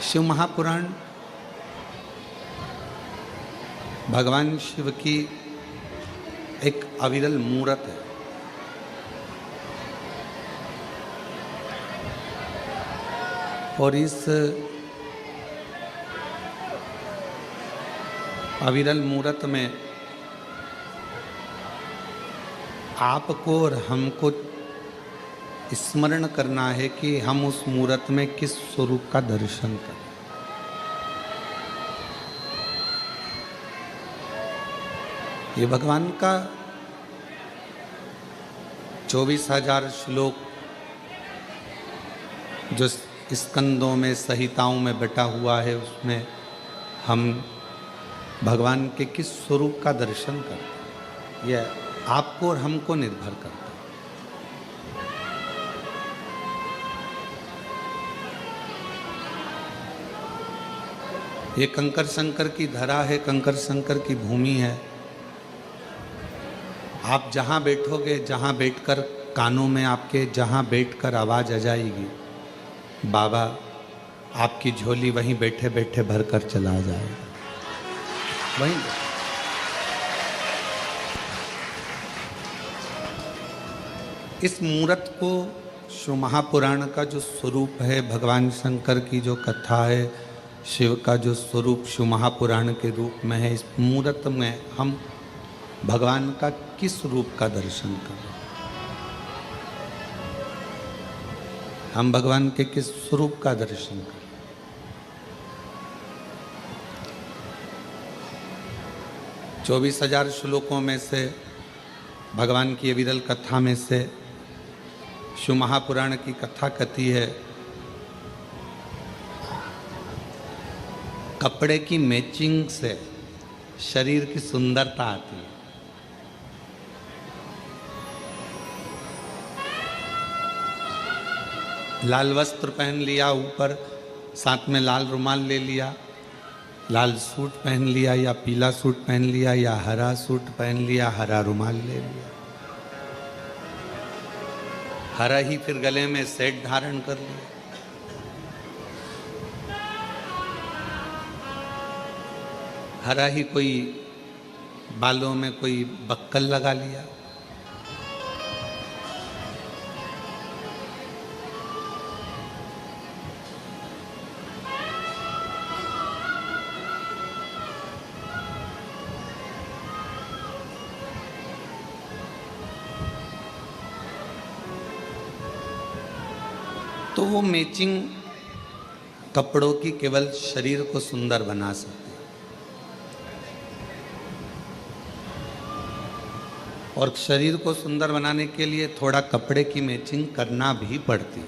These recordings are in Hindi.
शिव महापुराण भगवान शिव की एक अविरल मूर्त है। और इस अविरल मूर्त में आपको और हमको स्मरण करना है कि हम उस मूर्त में किस स्वरूप का दर्शन करें। ये भगवान का 24,000 श्लोक जो स्कंदों में संहिताओं में बटा हुआ है, उसमें हम भगवान के किस स्वरूप का दर्शन करते हैं, यह आपको और हमको निर्भर करता है। ये कंकर शंकर की धरा है, कंकर शंकर की भूमि है। आप जहाँ बैठोगे, जहाँ बैठकर कानों में आपके जहाँ बैठकर आवाज़ आ जाएगी, बाबा आपकी झोली वहीं बैठे बैठे भरकर चला जाएगा। वहीं इस मूर्त को शिव महापुराण का जो स्वरूप है, भगवान शंकर की जो कथा है, शिव का जो स्वरूप शिव महापुराण के रूप में है, इस मूर्त में हम भगवान का किस रूप का दर्शन करें, हम भगवान के किस स्वरूप का दर्शन करें। चौबीस 24,000 श्लोकों में से भगवान की विरल कथा में से शिव महापुराण की कथा कथी है, कपड़े की मैचिंग से शरीर की सुंदरता आती है। लाल वस्त्र पहन लिया, ऊपर साथ में लाल रुमाल ले लिया, लाल सूट पहन लिया या पीला सूट पहन लिया या हरा सूट पहन लिया, हरा रुमाल ले लिया, हरा ही फिर गले में सेट धारण कर लिया, हरा ही कोई बालों में कोई बक्कल लगा लिया। तो वो मैचिंग कपड़ों की केवल शरीर को सुंदर बना सकती है, और शरीर को सुंदर बनाने के लिए थोड़ा कपड़े की मैचिंग करना भी पड़ती है।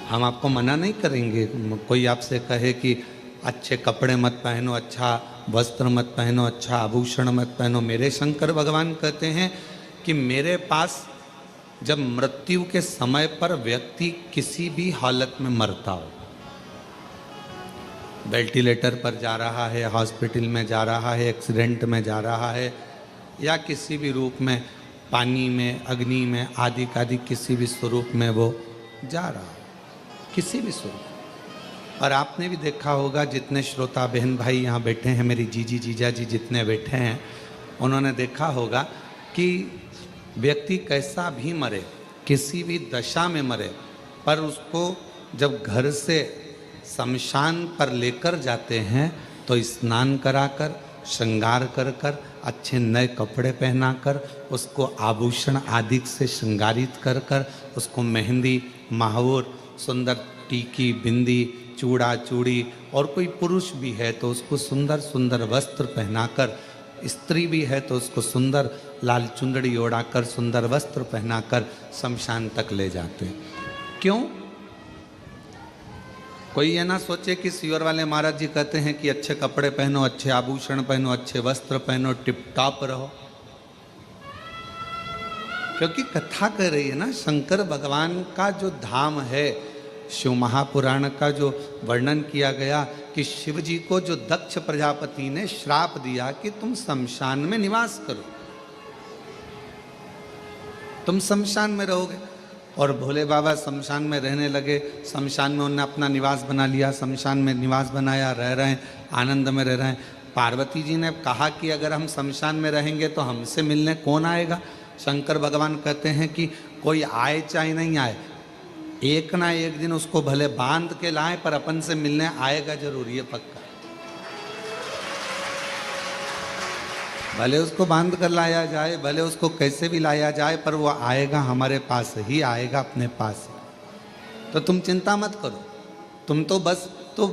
हम आपको मना नहीं करेंगे, कोई आपसे कहे कि अच्छे कपड़े मत पहनो, अच्छा वस्त्र मत पहनो, अच्छा आभूषण मत पहनो। मेरे शंकर भगवान कहते हैं कि मेरे पास जब मृत्यु के समय पर व्यक्ति किसी भी हालत में मरता हो, वेंटिलेटर पर जा रहा है, हॉस्पिटल में जा रहा है, एक्सीडेंट में जा रहा है, या किसी भी रूप में पानी में, अग्नि में, आदि आदि किसी भी स्वरूप में वो जा रहा है, किसी भी स्वरूप। और आपने भी देखा होगा, जितने श्रोता बहन भाई यहाँ बैठे हैं, मेरी जीजी जीजा जी जितने बैठे हैं, उन्होंने देखा होगा कि व्यक्ति कैसा भी मरे, किसी भी दशा में मरे, पर उसको जब घर से शमशान पर लेकर जाते हैं तो स्नान कराकर, श्रृंगार कर कर, अच्छे नए कपड़े पहनाकर, उसको आभूषण आदि से श्रृंगारित कर कर, उसको मेहंदी, महावर, सुंदर टीकी, बिंदी, चूड़ा चूड़ी, और कोई पुरुष भी है तो उसको सुंदर सुंदर वस्त्र पहनाकर, स्त्री भी है तो उसको सुंदर लाल चुंदड़ी ओढ़ाकर, सुंदर वस्त्र पहनाकर शमशान तक ले जाते हैं। क्यों? कोई ये ना सोचे कि सीवर वाले महाराज जी कहते हैं कि अच्छे कपड़े पहनो, अच्छे आभूषण पहनो, अच्छे वस्त्र पहनो, टिप टॉप रहो। क्योंकि कथा कह रही है ना, शंकर भगवान का जो धाम है, शिव महापुराण का जो वर्णन किया गया कि शिव जी को जो दक्ष प्रजापति ने श्राप दिया कि तुम शमशान में निवास करो, तुम शमशान में रहोगे। और भोले बाबा शमशान में रहने लगे। शमशान में उन्होंने अपना निवास बना लिया, शमशान में निवास बनाया, रह रहे हैं, आनंद में रह रहे हैं। पार्वती जी ने कहा कि अगर हम शमशान में रहेंगे तो हमसे मिलने कौन आएगा? शंकर भगवान कहते हैं कि कोई आए चाहे नहीं आए, एक ना एक दिन उसको भले बांध के लाए पर अपन से मिलने आएगा जरूर, ये पक्का। भले उसको बांध कर लाया जाए, भले उसको कैसे भी लाया जाए, पर वो आएगा, हमारे पास ही आएगा, अपने पास ही। तो तुम चिंता मत करो, तुम तो बस। तो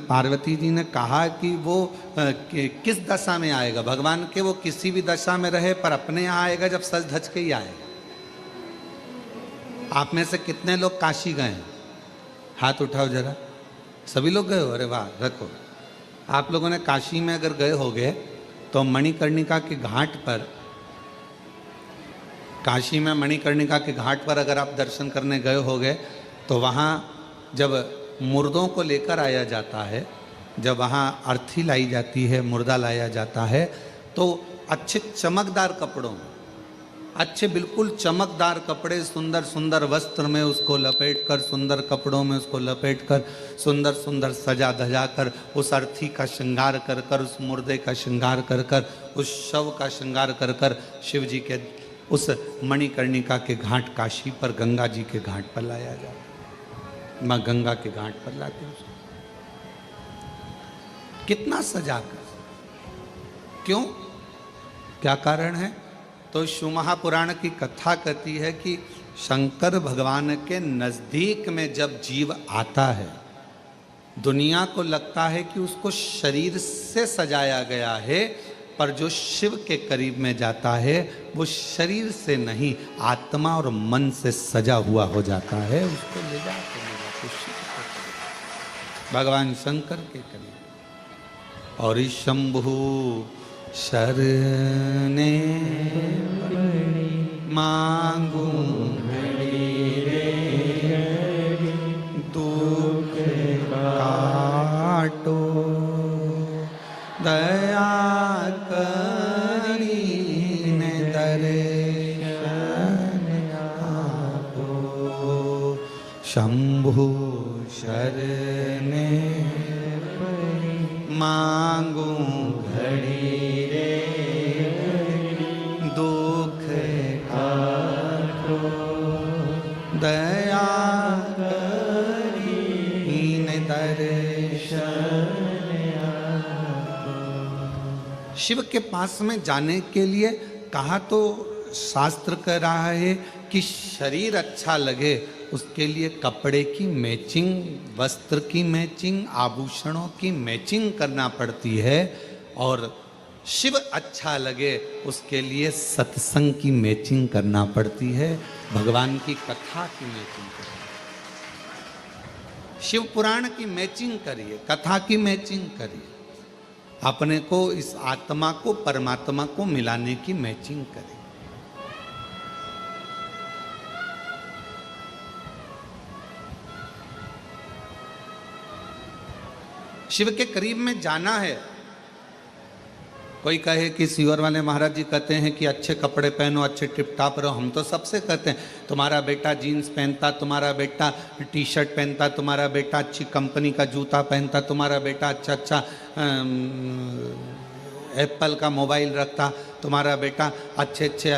पार्वती जी ने कहा कि वो किस दशा में आएगा? भगवान के वो किसी भी दशा में रहे पर अपने यहाँ आएगा जब सज धज के ही आएगा। आप में से कितने लोग काशी गए हैं? हाथ उठाओ जरा। सभी लोग गए हो? अरे वाह, रखो। आप लोगों ने काशी में अगर गए होगे तो मणिकर्णिका के घाट पर, काशी में मणिकर्णिका के घाट पर अगर आप दर्शन करने गए होगे तो वहाँ जब मुर्दों को लेकर आया जाता है, जब वहाँ अर्थी लाई जाती है, मुर्दा लाया जाता है, तो अच्छे चमकदार कपड़ों में, अच्छे बिल्कुल चमकदार कपड़े, सुंदर सुंदर वस्त्र में उसको लपेट कर, सुंदर कपड़ों में उसको लपेट कर, सुंदर सुंदर सजा धजा कर, उस अर्थी का श्रृंगार कर कर, उस मुर्दे का श्रृंगार कर कर, उस शव का श्रृंगार कर कर शिव जी के उस मणिकर्णिका के घाट, काशी पर गंगा जी के घाट पर लाया जाता है। माँ गंगा के घाट पर लाते हैं उसको, कितना सजा कर। क्यों? क्या कारण है? तो शिव महापुराण की कथा कहती है कि शंकर भगवान के नजदीक में जब जीव आता है, दुनिया को लगता है कि उसको शरीर से सजाया गया है, पर जो शिव के करीब में जाता है वो शरीर से नहीं, आत्मा और मन से सजा हुआ हो जाता है। उसको ले जाते हैं भगवान शंकर के करीब। और शंभु शरणे मांगू दुख काटो, दया करीन दर्शन आपो। शंभु शरणे मांगू घड़ी रे, दुख काटो, दया करीन दर्शन आपो। शिव के पास में जाने के लिए कहा तो शास्त्र कह रहा है कि शरीर अच्छा लगे उसके लिए कपड़े की मैचिंग, वस्त्र की मैचिंग, आभूषणों की मैचिंग करना पड़ती है। और शिव अच्छा लगे उसके लिए सत्संग की मैचिंग करना पड़ती है, भगवान की कथा की मैचिंग करिए, शिव पुराण की मैचिंग करिए, कथा की मैचिंग करिए, अपने को, इस आत्मा को परमात्मा को मिलाने की मैचिंग करिए। शिव के करीब में जाना है। कोई कहे कि सीवर वाले महाराज जी कहते हैं कि अच्छे कपड़े पहनो, अच्छे टिपटाप रहो। हम तो सबसे कहते हैं, तुम्हारा बेटा जीन्स पहनता, तुम्हारा बेटा टी शर्ट पहनता, तुम्हारा बेटा अच्छी कंपनी का जूता पहनता, तुम्हारा बेटा अच्छा अच्छा एप्पल का मोबाइल रखता, तुम्हारा बेटा अच्छे अच्छे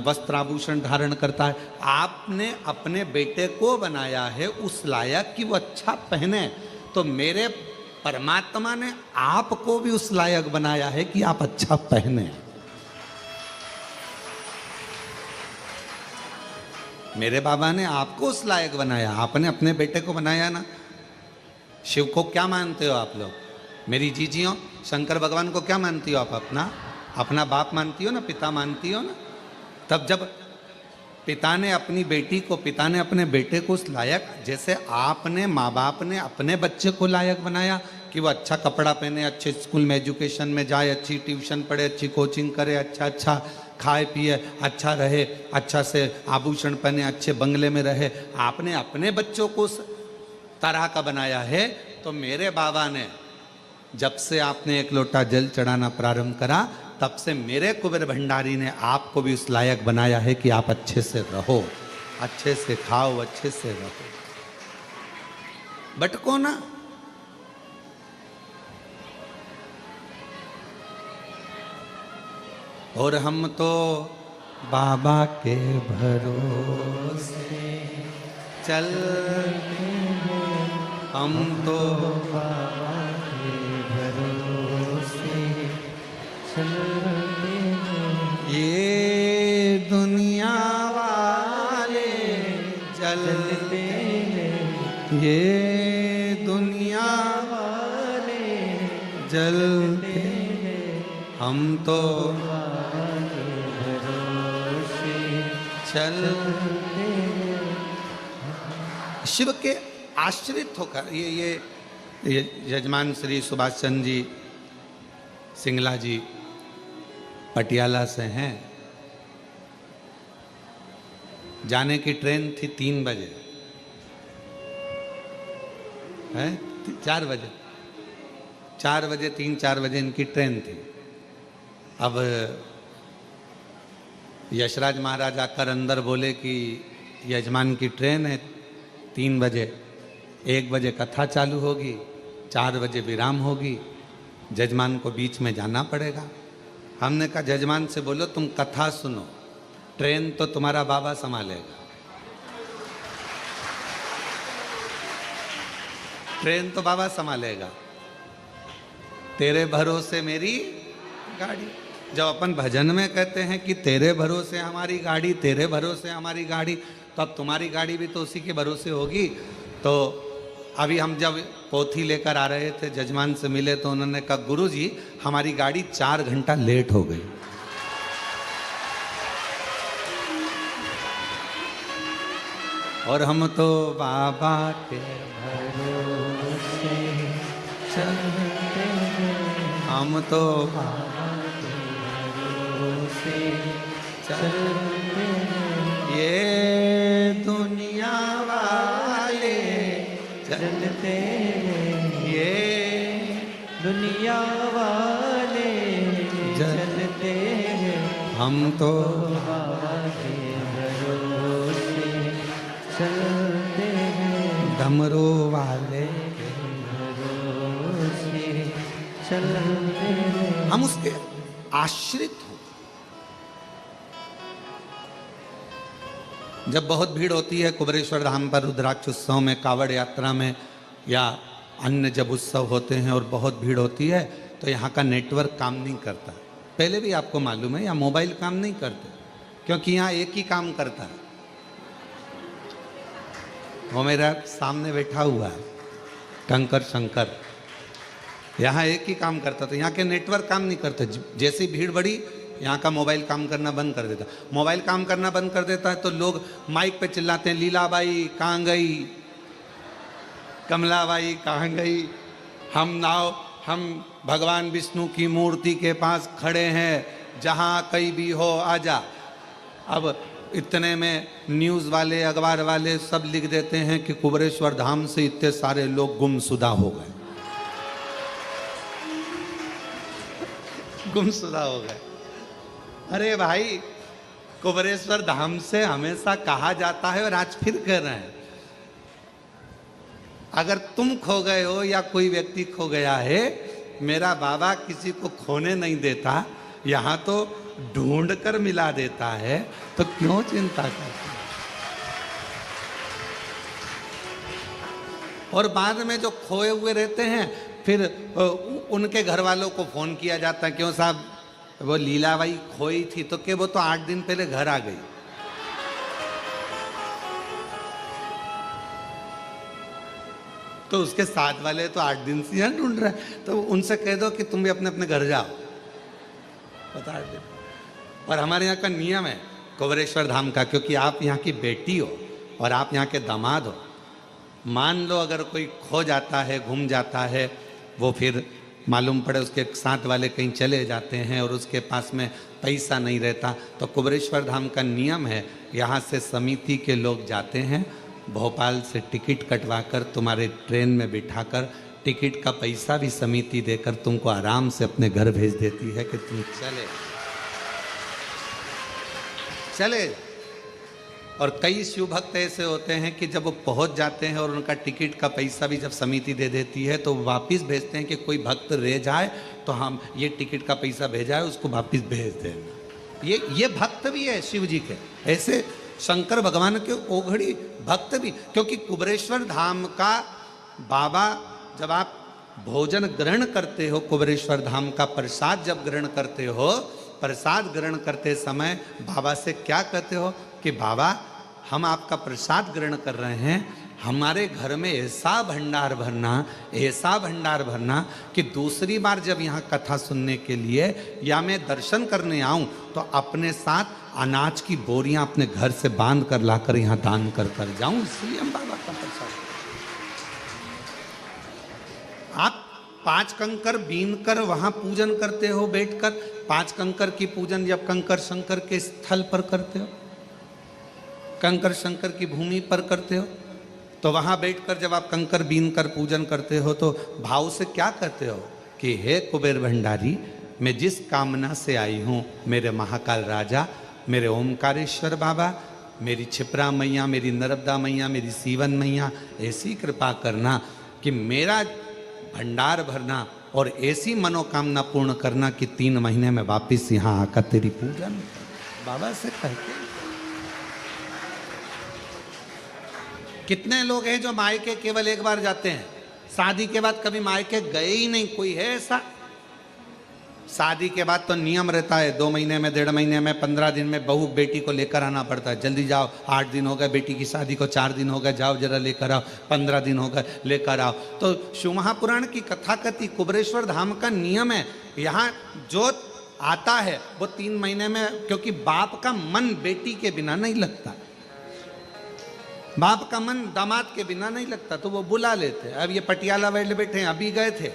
वस्त्र आभूषण धारण करता है। आपने अपने बेटे को बनाया है उस लायक कि वो अच्छा पहने, तो मेरे परमात्मा ने आपको भी उस लायक बनाया है कि आप अच्छा पहने। मेरे बाबा ने आपको उस लायक बनाया, आपने अपने बेटे को बनाया ना। शिव को क्या मानते हो आप लोग? मेरी जीजियों, शंकर भगवान को क्या मानती हो आप? अपना बाप मानती हो ना, पिता मानती हो ना। तब जब पिता ने अपनी बेटी को, पिता ने अपने बेटे को उस लायक, जैसे आपने, माँ बाप ने अपने बच्चे को लायक बनाया कि वो अच्छा कपड़ा पहने, अच्छे स्कूल में एजुकेशन में जाए, अच्छी ट्यूशन पढ़े, अच्छी कोचिंग करे, अच्छा अच्छा खाए पिए, अच्छा रहे, अच्छा से आभूषण पहने, अच्छे बंगले में रहे। आपने अपने बच्चों को उस तरह का बनाया है। तो मेरे बाबा ने, जब से आपने एक लोटा जल चढ़ाना प्रारंभ करा, तब से मेरे कुबेर भंडारी ने आपको भी उस लायक बनाया है कि आप अच्छे से रहो, अच्छे से खाओ, अच्छे से रहो, भटको ना। और हम तो बाबा के भरोसे चल, हम तो बाबा के भरोसे चल, ये दुनिया वाले जलते, ये दुनिया वाले जलते, हम तो चल। शिव के आश्रित होकर ये यजमान श्री सुभाष चंद्र जी सिंगला जी पटियाला से हैं। जाने की ट्रेन थी 3 बजे, है 4 बजे, 4 बजे 3-4 बजे इनकी ट्रेन थी। अब यशराज महाराज आकर अंदर बोले कि यजमान की ट्रेन है 3 बजे, 1 बजे कथा चालू होगी, 4 बजे विराम होगी, जजमान को बीच में जाना पड़ेगा। हमने कहा जजमान से बोलो तुम कथा सुनो, ट्रेन तो तुम्हारा बाबा संभालेगा, ट्रेन तो बाबा संभालेगा, तेरे भरोसे मेरी गाड़ी। जब अपन भजन में कहते हैं कि तेरे भरोसे हमारी गाड़ी, तेरे भरोसे हमारी गाड़ी, तो अब तुम्हारी गाड़ी भी तो उसी के भरोसे होगी। तो अभी हम जब पोथी लेकर आ रहे थे, जजमान से मिले तो उन्होंने कहा गुरुजी हमारी गाड़ी 4 घंटा लेट हो गई। और हम तो बाबा के भरोसे चलते, हम तो चलते, ये दुनिया वाले चलते, ये दुनिया वाले चलते, हम तो बाबा के भरोसे चलते, डमरू वाले भरोसे चलते, हम उसके आश्रित हो। जब बहुत भीड़ होती है कुबेरेश्वर धाम पर, रुद्राक्ष उत्सव में, कावड़ यात्रा में, या अन्य जब उत्सव होते हैं और बहुत भीड़ होती है, तो यहाँ का नेटवर्क काम नहीं करता। पहले भी आपको मालूम है, यहाँ मोबाइल काम नहीं करते, क्योंकि यहाँ एक ही काम करता है। वो मेरा सामने बैठा हुआ है कंकर शंकर, यहाँ एक ही काम करता, तो यहाँ के नेटवर्क काम नहीं करते। जैसी भीड़ बढ़ी, यहाँ का मोबाइल काम करना बंद कर देता। मोबाइल काम करना बंद कर देता है तो लोग माइक पे चिल्लाते हैं, लीलाबाई कहाँ गई, कमलाबाई कहाँ गई, हम भगवान विष्णु की मूर्ति के पास खड़े हैं, जहाँ कहीं भी हो आजा। अब इतने में न्यूज़ वाले, अखबार वाले सब लिख देते हैं कि कुबेरेश्वर धाम से इतने सारे लोग गुमशुदा हो गए, गुमशुदा हो गए। अरे भाई, कुबेरेश्वर धाम से हमेशा कहा जाता है और आज फिर कह रहे हैं, अगर तुम खो गए हो या कोई व्यक्ति खो गया है, मेरा बाबा किसी को खोने नहीं देता, यहाँ तो ढूंढ कर मिला देता है, तो क्यों चिंता करते। और बाद में जो खोए हुए रहते हैं, फिर उनके घर वालों को फोन किया जाता है, क्यों साहब वो लीलाबाई खोई थी, तो क्या वो तो 8 दिन पहले घर आ गई। तो उसके साथ वाले तो 8 दिन से यहाँ ढूंढ रहे हैं, तो उनसे कह दो कि तुम भी अपने अपने घर जाओ, बता दे। और हमारे यहाँ का नियम है कुबेरेश्वर धाम का, क्योंकि आप यहाँ की बेटी हो और आप यहाँ के दामाद हो। मान लो अगर कोई खो जाता है, गुम जाता है, वो फिर मालूम पड़े उसके साथ वाले कहीं चले जाते हैं और उसके पास में पैसा नहीं रहता, तो कुबेरेश्वर धाम का नियम है, यहाँ से समिति के लोग जाते हैं, भोपाल से टिकट कटवाकर तुम्हारे ट्रेन में बिठाकर, टिकट का पैसा भी समिति देकर तुमको आराम से अपने घर भेज देती है कि तुम चले। और कई शिव भक्त ऐसे होते हैं कि जब वो पहुंच जाते हैं और उनका टिकट का पैसा भी जब समिति दे देती है तो वापस भेजते हैं कि कोई भक्त रह जाए तो हम ये टिकट का पैसा भेजा है उसको वापस भेज देना। ये भक्त भी है शिव जी के, ऐसे शंकर भगवान के ओघड़ी भक्त भी। क्योंकि कुबेरेश्वर धाम का बाबा, जब आप भोजन ग्रहण करते हो, कुबेरेश्वर धाम का प्रसाद जब ग्रहण करते हो, प्रसाद ग्रहण करते समय बाबा से क्या कहते हो कि बाबा हम आपका प्रसाद ग्रहण कर रहे हैं, हमारे घर में ऐसा भंडार भरना, ऐसा भंडार भरना कि दूसरी बार जब यहाँ कथा सुनने के लिए या मैं दर्शन करने आऊँ तो अपने साथ अनाज की बोरियां अपने घर से बांध कर लाकर यहाँ दान कर जाऊं। इसलिए हम बाबा का प्रसाद। आप 5 कंकर बीन कर वहां पूजन करते हो बैठकर, 5 कंकर की पूजन जब कंकर शंकर के स्थल पर करते हो, कंकर शंकर की भूमि पर करते हो, तो वहां बैठकर जब आप कंकर बीन कर पूजन करते हो तो भाव से क्या कहते हो कि हे कुबेर भंडारी, मैं जिस कामना से आई हूं, मेरे महाकाल राजा, मेरे ओमकारेश्वर बाबा, मेरी छिपरा मैया, मेरी नर्मदा मैया, मेरी सीवन मैया, ऐसी कृपा करना कि मेरा भंडार भरना और ऐसी मनोकामना पूर्ण करना कि 3 महीने में वापस यहाँ आकर तेरी पूजन। बाबा से कहते कितने लोग हैं जो मायके केवल एक बार जाते हैं, शादी के बाद कभी मायके गए ही नहीं। कोई है ऐसा? शादी के बाद तो नियम रहता है 2 महीने में, 1.5 महीने में, 15 दिन में बहू बेटी को लेकर आना पड़ता है। जल्दी जाओ, 8 दिन हो गए बेटी की शादी को, 4 दिन हो गए, जाओ जरा लेकर आओ, 15 दिन हो गए लेकर आओ। तो शिव महापुराण की कथा कहती कुबेरेश्वर धाम का नियम है, यहाँ जो आता है वो 3 महीने में, क्योंकि बाप का मन बेटी के बिना नहीं लगता, बाप का मन दामाद के बिना नहीं लगता, तो वो बुला लेते। अब ये पटियाला वाले बैठे हैं, अभी गए थे,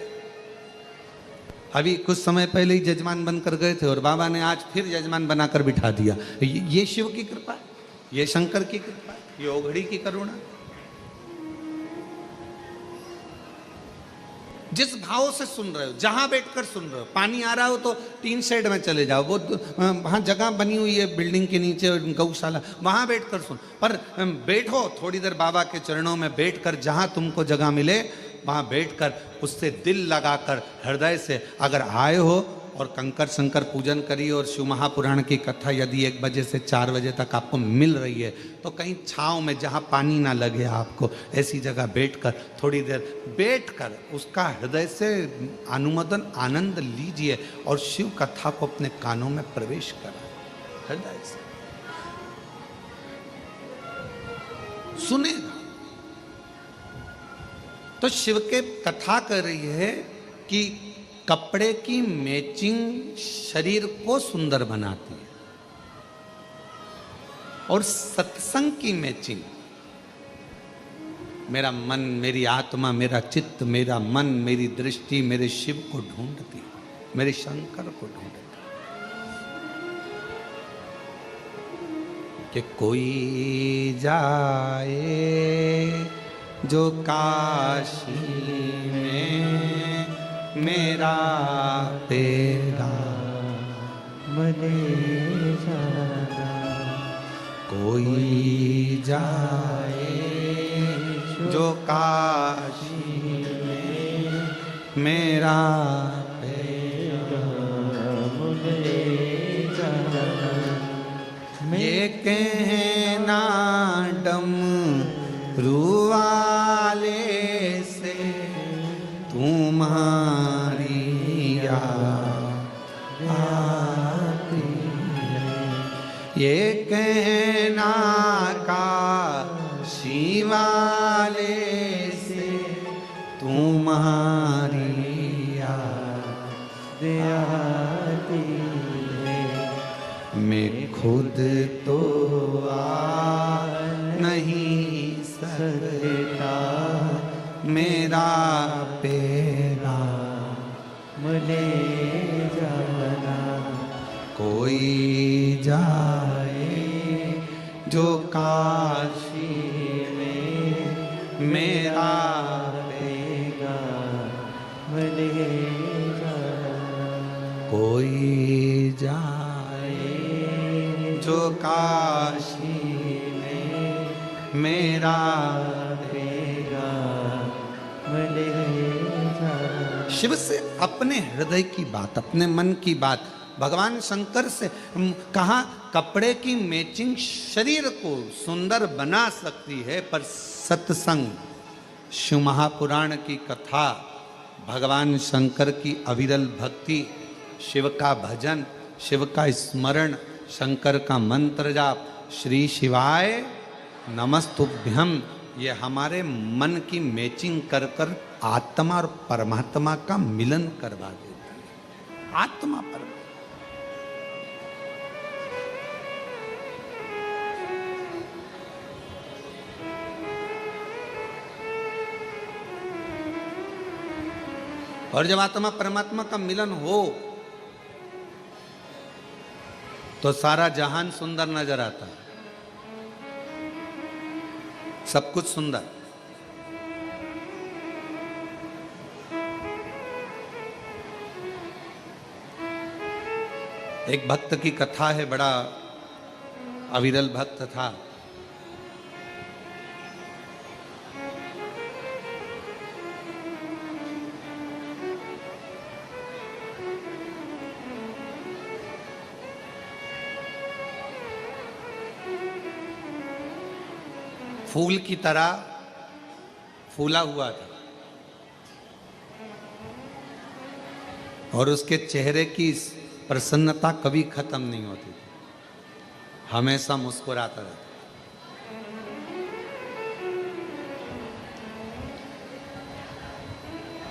अभी कुछ समय पहले ही जजमान बनकर गए थे और बाबा ने आज फिर जजमान बनाकर बिठा दिया। ये शिव की कृपा, ये शंकर की कृपा, ये ओघड़ी की करुणा। जिस भाव से सुन रहे हो, जहां बैठकर सुन रहे हो, पानी आ रहा हो तो 3 शेड में चले जाओ, वो वहां जगह बनी हुई है बिल्डिंग के नीचे गौशाला, वहां बैठकर सुन। पर बैठो थोड़ी देर बाबा के चरणों में बैठकर, जहां तुमको जगह मिले वहां बैठकर उससे दिल लगाकर हृदय से अगर आए हो और कंकर शंकर पूजन करिए और शिव महापुराण की कथा यदि 1 बजे से 4 बजे तक आपको मिल रही है तो कहीं छांव में जहां पानी ना लगे आपको, ऐसी जगह बैठकर थोड़ी देर बैठकर उसका हृदय से अनुमोदन आनंद लीजिए और शिव कथा को अपने कानों में प्रवेश करा, हृदय से सुनेगा। तो शिव के कथा कर रही है कि कपड़े की मैचिंग शरीर को सुंदर बनाती है और सत्संग की मैचिंग मेरा मन, मेरी आत्मा, मेरा चित्त, मेरा मन, मेरी दृष्टि मेरे शिव को ढूंढती है, मेरे शंकर को ढूंढती है। कि कोई जाए जो काशी में मेरा तेरा मने जाना, कोई जाए जो काशी में मेरा तेरा मने जाना। ये कहना डमरू वाले से तुम्हारी याद आती है, ये कहना काशी वाले से तुम्हारी याद आती है। मैं खुद तो आ नहीं सकता, मेरा पेरा मुझे जाना, कोई जाए जो काशी में मेरा पेगा मुझे जाना, कोई जाए जो काशी में मेरा शिव से अपने हृदय की बात, अपने मन की बात, भगवान शंकर से कहा कपड़े की मैचिंग शरीर को सुंदर बना सकती है, पर सत्संग, शिव महापुराण की कथा, भगवान शंकर की अविरल भक्ति, शिव का भजन, शिव का स्मरण, शंकर का मंत्र जाप, श्री शिवाय नमस्तुभ्यम, ये हमारे मन की मैचिंग कर कर आत्मा और परमात्मा का मिलन करवा देती है। आत्मा परमात्मा। और जब आत्मा परमात्मा का मिलन हो तो सारा जहान सुंदर नजर आता है, सब कुछ सुंदर। एक भक्त की कथा है, बड़ा अविरल भक्त था। फूल की तरह फूला हुआ था और उसके चेहरे की प्रसन्नता कभी खत्म नहीं होती थी, हमेशा मुस्कुराता रहता।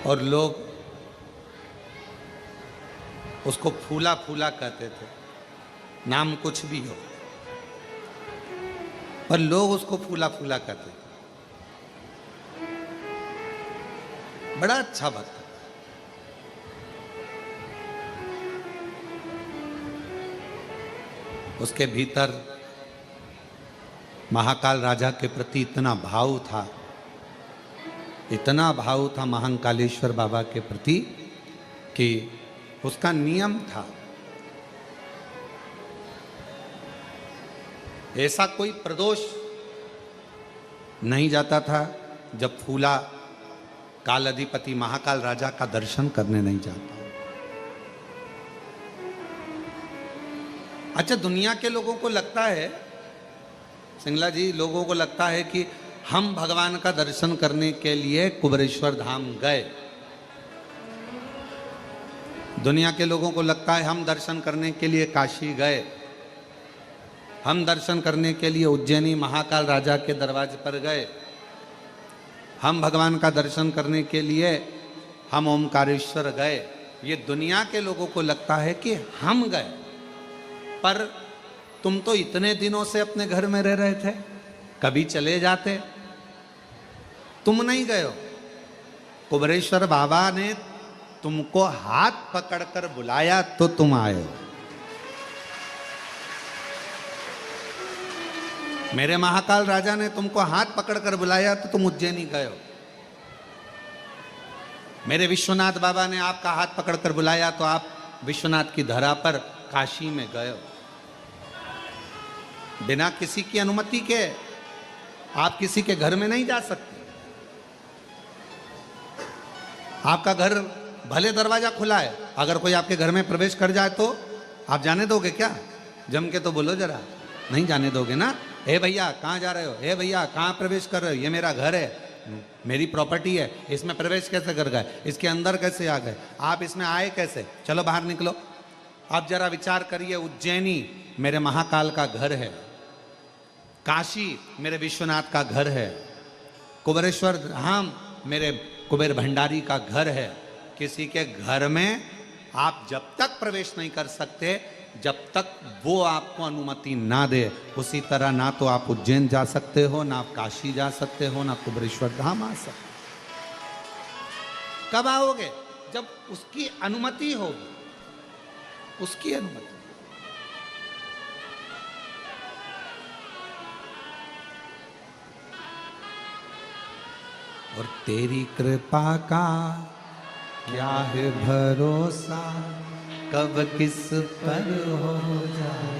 और लोग उसको फूला फूला कहते थे, नाम कुछ भी हो, पर लोग उसको फूला फूला कहते थे। बड़ा अच्छा भक्त। उसके भीतर महाकाल राजा के प्रति इतना भाव था, इतना भाव था महाकालेश्वर बाबा के प्रति कि उसका नियम था, ऐसा कोई प्रदोष नहीं जाता था जब फूला काल अधिपति महाकाल राजा का दर्शन करने नहीं जाता। अच्छा, दुनिया के लोगों को लगता है, सिंगला जी, लोगों को लगता है कि हम भगवान का दर्शन करने के लिए कुबेरेश्वर धाम गए। दुनिया के लोगों को लगता है हम दर्शन करने के लिए काशी गए, हम दर्शन करने के लिए उज्जैनी महाकाल राजा के दरवाजे पर गए, हम भगवान का दर्शन करने के लिए हम ओमकारेश्वर गए। ये दुनिया के लोगों को लगता है कि हम गए, पर तुम तो इतने दिनों से अपने घर में रह रहे थे, कभी चले जाते, तुम नहीं गए हो। कुबेरेश्वर बाबा ने तुमको हाथ पकड़कर बुलाया तो तुम आए हो। मेरे महाकाल राजा ने तुमको हाथ पकड़कर बुलाया तो तुम उज्जैनी गए हो। मेरे विश्वनाथ बाबा ने आपका हाथ पकड़कर बुलाया तो आप विश्वनाथ की धरा पर काशी में गए हो। बिना किसी की अनुमति के आप किसी के घर में नहीं जा सकते। आपका घर भले दरवाजा खुला है, अगर कोई आपके घर में प्रवेश कर जाए तो आप जाने दोगे क्या? जम के तो बोलो जरा, नहीं जाने दोगे ना। हे भैया कहाँ जा रहे हो? हे भैया कहाँ प्रवेश कर रहे हो? ये मेरा घर है, मेरी प्रॉपर्टी है, इसमें प्रवेश कैसे कर गए? इसके अंदर कैसे आ गए? आप इसमें आए कैसे? चलो बाहर निकलो। आप जरा विचार करिए, उज्जैनी मेरे महाकाल का घर है, काशी मेरे विश्वनाथ का घर है, कुबेरेश्वर धाम मेरे कुबेर भंडारी का घर है। किसी के घर में आप जब तक प्रवेश नहीं कर सकते जब तक वो आपको अनुमति ना दे। उसी तरह ना तो आप उज्जैन जा सकते हो, ना आप काशी जा सकते हो, ना कुबेरेश्वर धाम आ सकते। कब आओगे? जब उसकी अनुमति होगी, उसकी अनुमति। और तेरी कृपा का क्या है भरोसा, कब किस पर हो जाए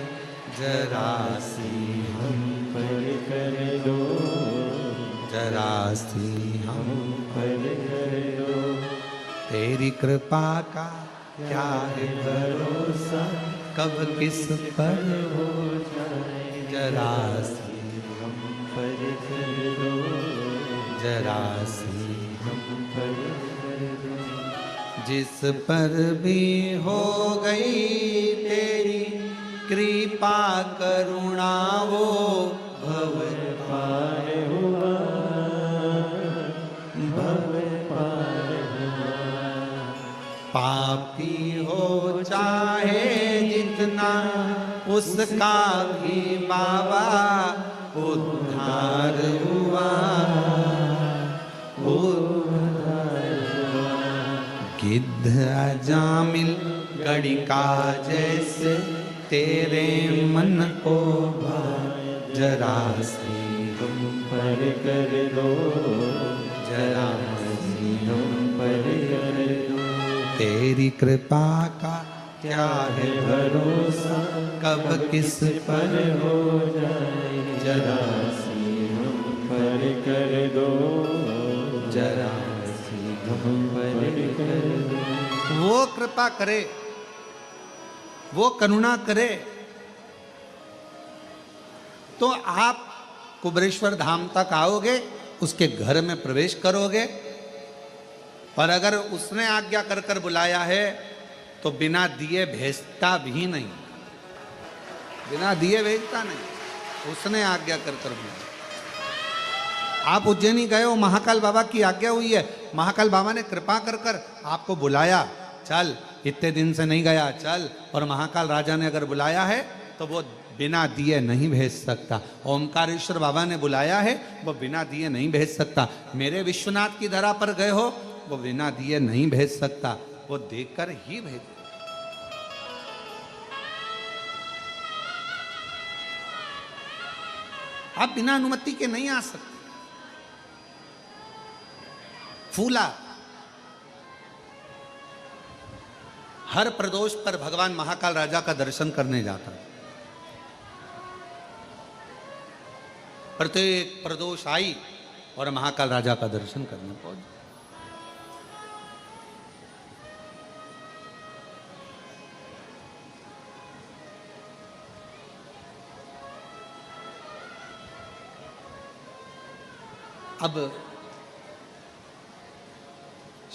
जरा सी हम पर कर दो, जरा सी हम पर कर दो। तेरी कृपा का क्या है भरोसा कब किस पर हो जाए, जरा सी हम पर कर दो, जरा सी हम पर कर दो। जिस पर भी हो गई तेरी कृपा करुणा वो भव पार हुआ, भव पार हुआ। पापी हो चाहे जितना उसका भी बाबा उद्धार हुआ, गिद्ध अजामिल गड़िका जैसे तेरे मन को भाए, जरा सी तुम पर कर दो, जरा सी तुम पर कर दो। तेरी कृपा का क्या है भरोसा कब किस पर हो जाए, जरा सी हम पर कर दो, जरा सी हम पर कर दो। वो कृपा करे, वो करुणा करे तो आप कुबरेश्वर धाम तक आओगे, उसके घर में प्रवेश करोगे। और अगर उसने आज्ञा कर कर बुलाया है तो बिना दिए भेजता भी नहीं, बिना दिए भेजता नहीं, उसने आज्ञा कर कर बुलाया। आप उज्जैनी गए हो, महाकाल बाबा की आज्ञा हुई है, महाकाल बाबा ने कृपा कर कर आपको बुलाया, चल इतने दिन से नहीं गया चल, और महाकाल राजा ने अगर बुलाया है तो वो बिना दिए नहीं भेज सकता। ओमकारेश्वर बाबा ने बुलाया है, वो बिना दिए नहीं भेज सकता। मेरे विश्वनाथ की धरा पर गए हो, वो बिना दिए नहीं भेज सकता, वो देकर ही भेज। आप बिना अनुमति के नहीं आ सकते। फूला हर प्रदोष पर भगवान महाकाल राजा का दर्शन करने जाता है। प्रत्येक प्रदोष आई और महाकाल राजा का दर्शन करने पहुंच। अब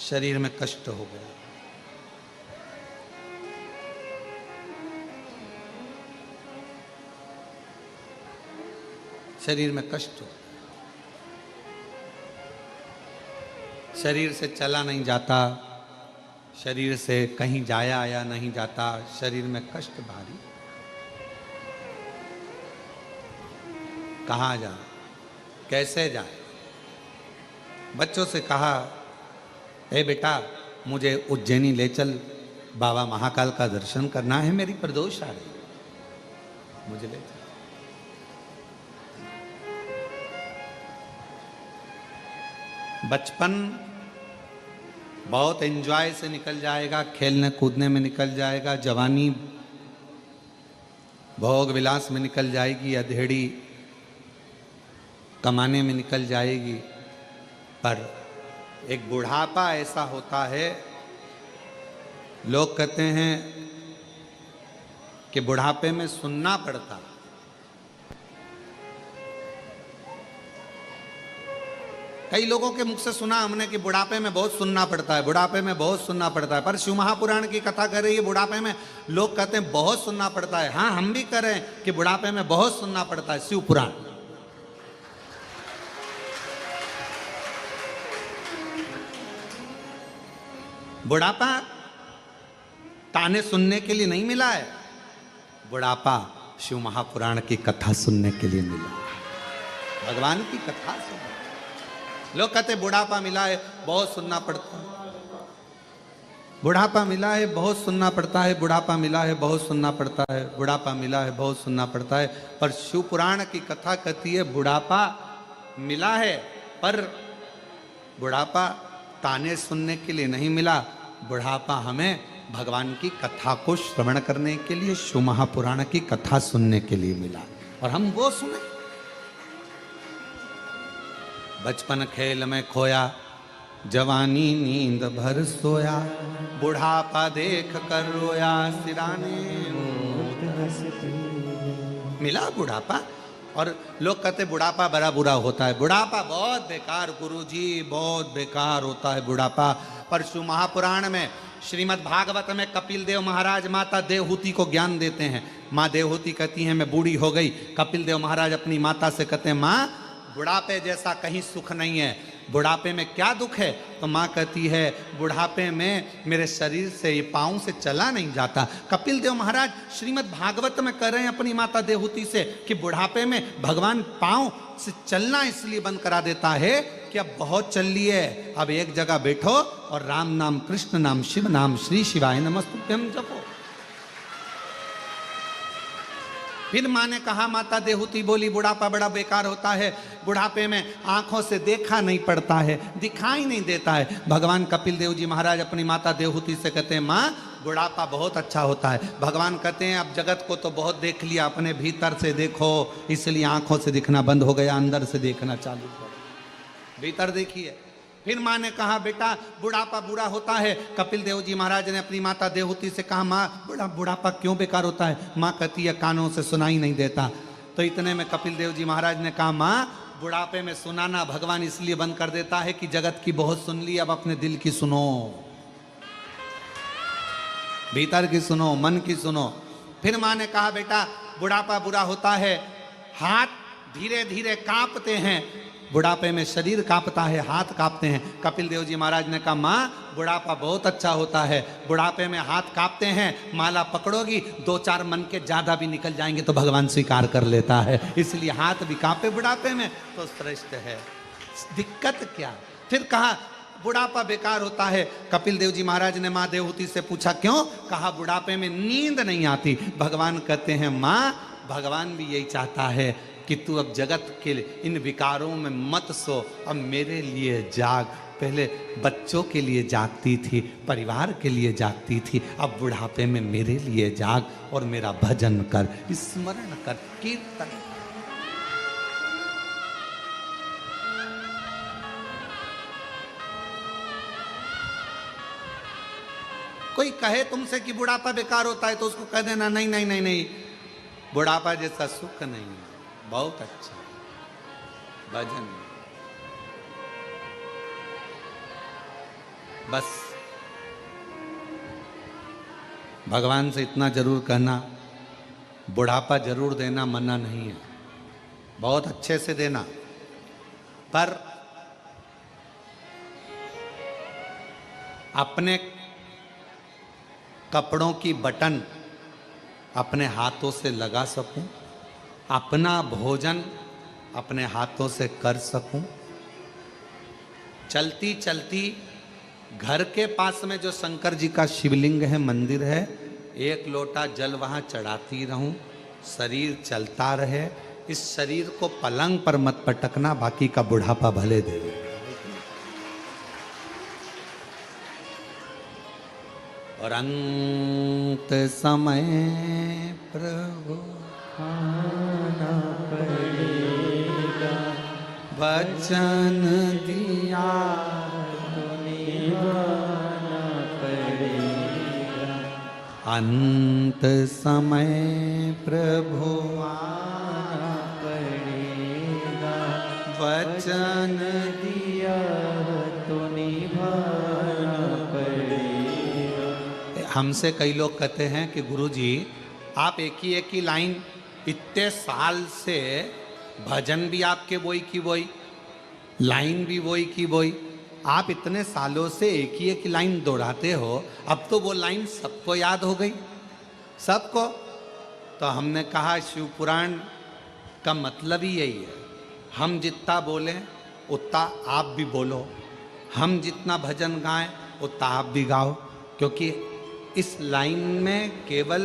शरीर में कष्ट हो गया, शरीर में कष्ट हो, शरीर से चला नहीं जाता, शरीर से कहीं जाया आया नहीं जाता, शरीर में कष्ट भारी। कहाँ जाए, कैसे जाए? बच्चों से कहा, ए बेटा मुझे उज्जैनी ले चल, बाबा महाकाल का दर्शन करना है, मेरी प्रदोष आ रही, मुझे ले चल। बचपन बहुत एंजॉय से निकल जाएगा, खेलने कूदने में निकल जाएगा, जवानी भोग विलास में निकल जाएगी, अधेड़ी कमाने में निकल जाएगी। पर एक बुढ़ापा ऐसा होता है, लोग कहते हैं कि बुढ़ापे में सुनना पड़ता। कई लोगों के मुख से सुना हमने कि बुढ़ापे में बहुत सुनना पड़ता है, बुढ़ापे में बहुत सुनना पड़ता है। पर शिव महापुराण की कथा कर रही है, बुढ़ापे में लोग कहते हैं बहुत सुनना पड़ता है। हाँ, हम भी कह रहे हैं कि बुढ़ापे में बहुत सुनना पड़ता है। शिव पुराण बुढ़ापा ताने सुनने के लिए नहीं मिला है, बुढ़ापा शिव महापुराण की कथा सुनने के लिए मिला, भगवान की कथा सुनने। लोग कहते बुढ़ापा मिला है बहुत सुनना पड़ता है, बुढ़ापा मिला है बहुत सुनना पड़ता है, बुढ़ापा मिला है बहुत सुनना पड़ता है, बुढ़ापा मिला है बहुत सुनना पड़ता है। पर शिव पुराण की कथा कहती है बुढ़ापा मिला है, पर बुढ़ापा ताने सुनने के लिए नहीं मिला, बुढ़ापा हमें भगवान की कथा को श्रवण करने के लिए, शिव महापुराण की कथा सुनने के लिए मिला। और हम वो सुने, बचपन खेल में खोया, जवानी नींद भर सोया, बुढ़ापा देख कर रोया, सिराने मिला बुढ़ापा। और लोग कहते बुढ़ापा बड़ा बुरा होता है। बुढ़ापा बहुत बेकार गुरुजी, बहुत बेकार होता है बुढ़ापा। परशु महापुराण में श्रीमद् भागवत में कपिल देव महाराज माता देवहूति को ज्ञान देते हैं। माँ देवहूति कहती हैं मैं बूढ़ी हो गई। कपिल देव महाराज अपनी माता से कहते हैं माँ बुढ़ापे जैसा कहीं सुख नहीं है, बुढ़ापे में क्या दुख है? तो माँ कहती है बुढ़ापे में मेरे शरीर से, ये पाँव से चला नहीं जाता। कपिल देव महाराज श्रीमद् भागवत में कह रहे हैं अपनी माता देवहूति से कि बुढ़ापे में भगवान पाँव से चलना इसलिए बंद करा देता है कि अब बहुत चल लिए, अब एक जगह बैठो और राम नाम, कृष्ण नाम, शिव नाम, श्री शिवाय नमस्तुभ्यम जपो। फिर माँ ने कहा, माता देवहूति बोली बुढ़ापा बड़ा बेकार होता है, बुढ़ापे में आंखों से देखा नहीं पड़ता है, दिखाई नहीं देता है। भगवान कपिल देव जी महाराज अपनी माता देवहूति से कहते हैं माँ बुढ़ापा बहुत अच्छा होता है। भगवान कहते हैं अब जगत को तो बहुत देख लिया, अपने भीतर से देखो, इसलिए आंखों से दिखना बंद हो गया, अंदर से देखना चालू करो, भीतर देखिए। फिर माँ ने कहा बेटा बुढ़ापा बुरा होता है। कपिल देव जी महाराज ने अपनी माता देवहूति से कहा माँ बुढ़ापा क्यों बेकार होता है? माँ कहती है कानों से सुनाई नहीं देता। तो इतने में कपिल देव जी महाराज ने कहा माँ बुढ़ापे में सुनाना भगवान इसलिए बंद कर देता है कि जगत की बहुत सुन ली, अब अपने दिल की सुनो, भीतर की सुनो, मन की सुनो। फिर माँ ने कहा बेटा बुढ़ापा बुरा होता है, हाथ धीरे धीरे कांपते हैं, बुढ़ापे में शरीर कांपता है, हाथ कांपते हैं। कपिल देव जी महाराज ने कहा माँ बुढ़ापा बहुत अच्छा होता है, बुढ़ापे में हाथ कांपते हैं, माला पकड़ोगी 2-4 मन के ज्यादा भी निकल जाएंगे तो भगवान स्वीकार कर लेता है, इसलिए हाथ भी कांपे बुढ़ापे में तो श्रेष्ठ है, दिक्कत क्या। फिर कहा बुढ़ापा बेकार होता है। कपिल देव जी महाराज ने माँ देवहूति से पूछा क्यों? कहा बुढ़ापे में नींद नहीं आती। भगवान कहते हैं माँ भगवान भी यही चाहता है कि तू अब जगत के इन विकारों में मत सो, अब मेरे लिए जाग। पहले बच्चों के लिए जागती थी, परिवार के लिए जागती थी, अब बुढ़ापे में मेरे लिए जाग और मेरा भजन कर, स्मरण कर, कीर्तन। कोई कहे तुमसे कि बुढ़ापा बेकार होता है तो उसको कह देना नहीं नहीं नहीं नहीं, बुढ़ापा जैसा सुख नहीं है, बहुत अच्छा भजन। बस भगवान से इतना जरूर कहना बुढ़ापा जरूर देना, मना नहीं है, बहुत अच्छे से देना, पर अपने कपड़ों की बटन अपने हाथों से लगा सकूं, अपना भोजन अपने हाथों से कर सकूं, चलती चलती घर के पास में जो शंकर जी का शिवलिंग है, मंदिर है, 1 लोटा जल वहां चढ़ाती रहूं, शरीर चलता रहे। इस शरीर को पलंग पर मत पटकना, बाकी का बुढ़ापा भले दे। और अंत समय प्रभु आना पड़ेगा, वचन दिया तो निभाना पड़ेगा। अंत समय प्रभु आना पड़ेगा, वचन दिया तो निभाना पड़ेगा। हमसे कई लोग कहते हैं कि गुरुजी आप एक ही लाइन इतने साल से, भजन भी आपके वही की वही, लाइन भी वही की वही, आप इतने सालों से एक ही लाइन दोहराते हो, अब तो वो लाइन सबको याद हो गई, सबको। तो हमने कहा शिव पुराण का मतलब ही यही है, हम जितना बोलें उतना आप भी बोलो, हम जितना भजन गाएं उतना आप भी गाओ, क्योंकि इस लाइन में केवल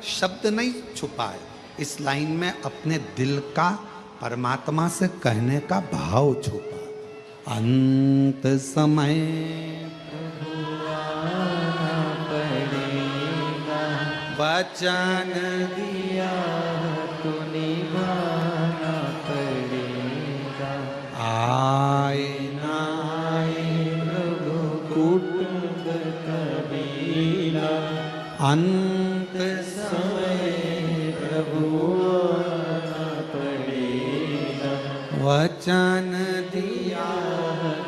शब्द नहीं छुपा है, इस लाइन में अपने दिल का परमात्मा से कहने का भाव छुपा। अंत समय आना पड़ेगा, वचन दिया तो निभाना पड़ेगा। कुटुंब कबीला, अंत समय प्रभु आना पड़ेगा। वचन दिया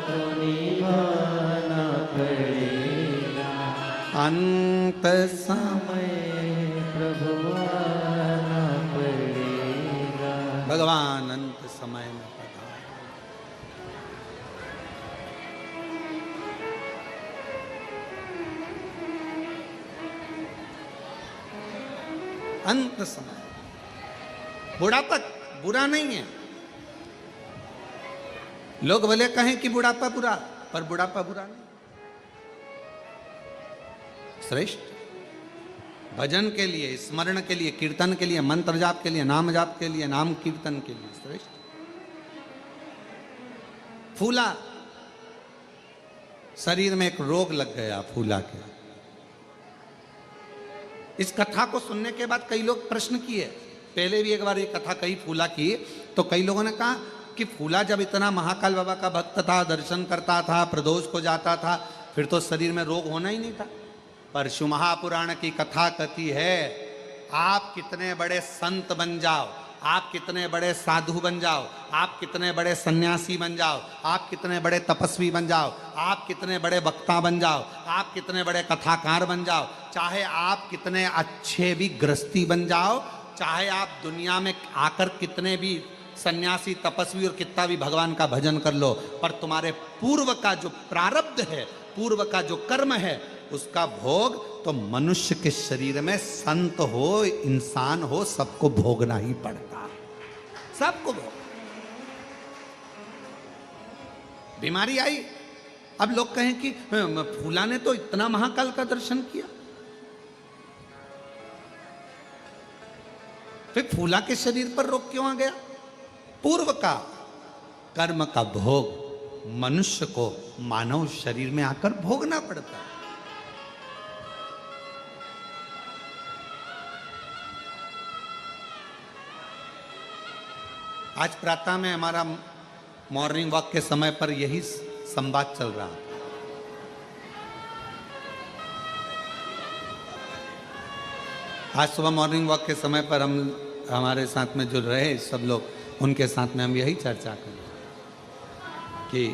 तो निभाना पड़ेगा। अंत समय प्रभु आना पड़ेगा। भगवान अंत समय में पधारे। अंत समय, बुढ़ापा बुरा नहीं है। लोग भले कहें कि बुढ़ापा बुरा, पर बुढ़ापा बुरा नहीं, श्रेष्ठ। भजन के लिए, स्मरण के लिए, कीर्तन के लिए, मंत्र जाप के लिए, नाम जाप के लिए, नाम कीर्तन के लिए श्रेष्ठ। फूला, शरीर में एक रोग लग गया फूला के। इस कथा को सुनने के बाद कई लोग प्रश्न किए। पहले भी एक बार ये कथा कही फूला की, तो कई लोगों ने कहा कि फूला जब इतना महाकाल बाबा का भक्त था, दर्शन करता था, प्रदोष को जाता था, फिर तो शरीर में रोग होना ही नहीं था। पर शिव महापुराण की कथा कहती है, आप कितने बड़े संत बन जाओ, आप कितने बड़े साधु बन जाओ, आप कितने बड़े सन्यासी बन जाओ, आप कितने बड़े तपस्वी बन जाओ, आप कितने बड़े वक्ता बन जाओ, आप कितने बड़े कथाकार बन जाओ, चाहे आप कितने अच्छे भी गृहस्थी बन जाओ, चाहे आप दुनिया में आकर कितने भी सन्यासी तपस्वी और कितना भी भगवान का भजन कर लो, पर तुम्हारे पूर्व का जो प्रारब्ध है, पूर्व का जो कर्म है, उसका भोग तो मनुष्य के शरीर में संत हो, इंसान हो, सबको भोगना ही पड़ता है, सबको भोग। बीमारी आई, अब लोग कहें कि फूला ने तो इतना महाकाल का दर्शन किया, फिर फूला के शरीर पर रोग क्यों आ गया? पूर्व का कर्म का भोग मनुष्य को मानव शरीर में आकर भोगना पड़ता है। आज प्रातः में हमारा मॉर्निंग वॉक के समय पर यही संवाद चल रहा था। आज सुबह मॉर्निंग वॉक के समय पर हम, हमारे साथ में जो रहे सब लोग, उनके साथ में हम यही चर्चा करें कि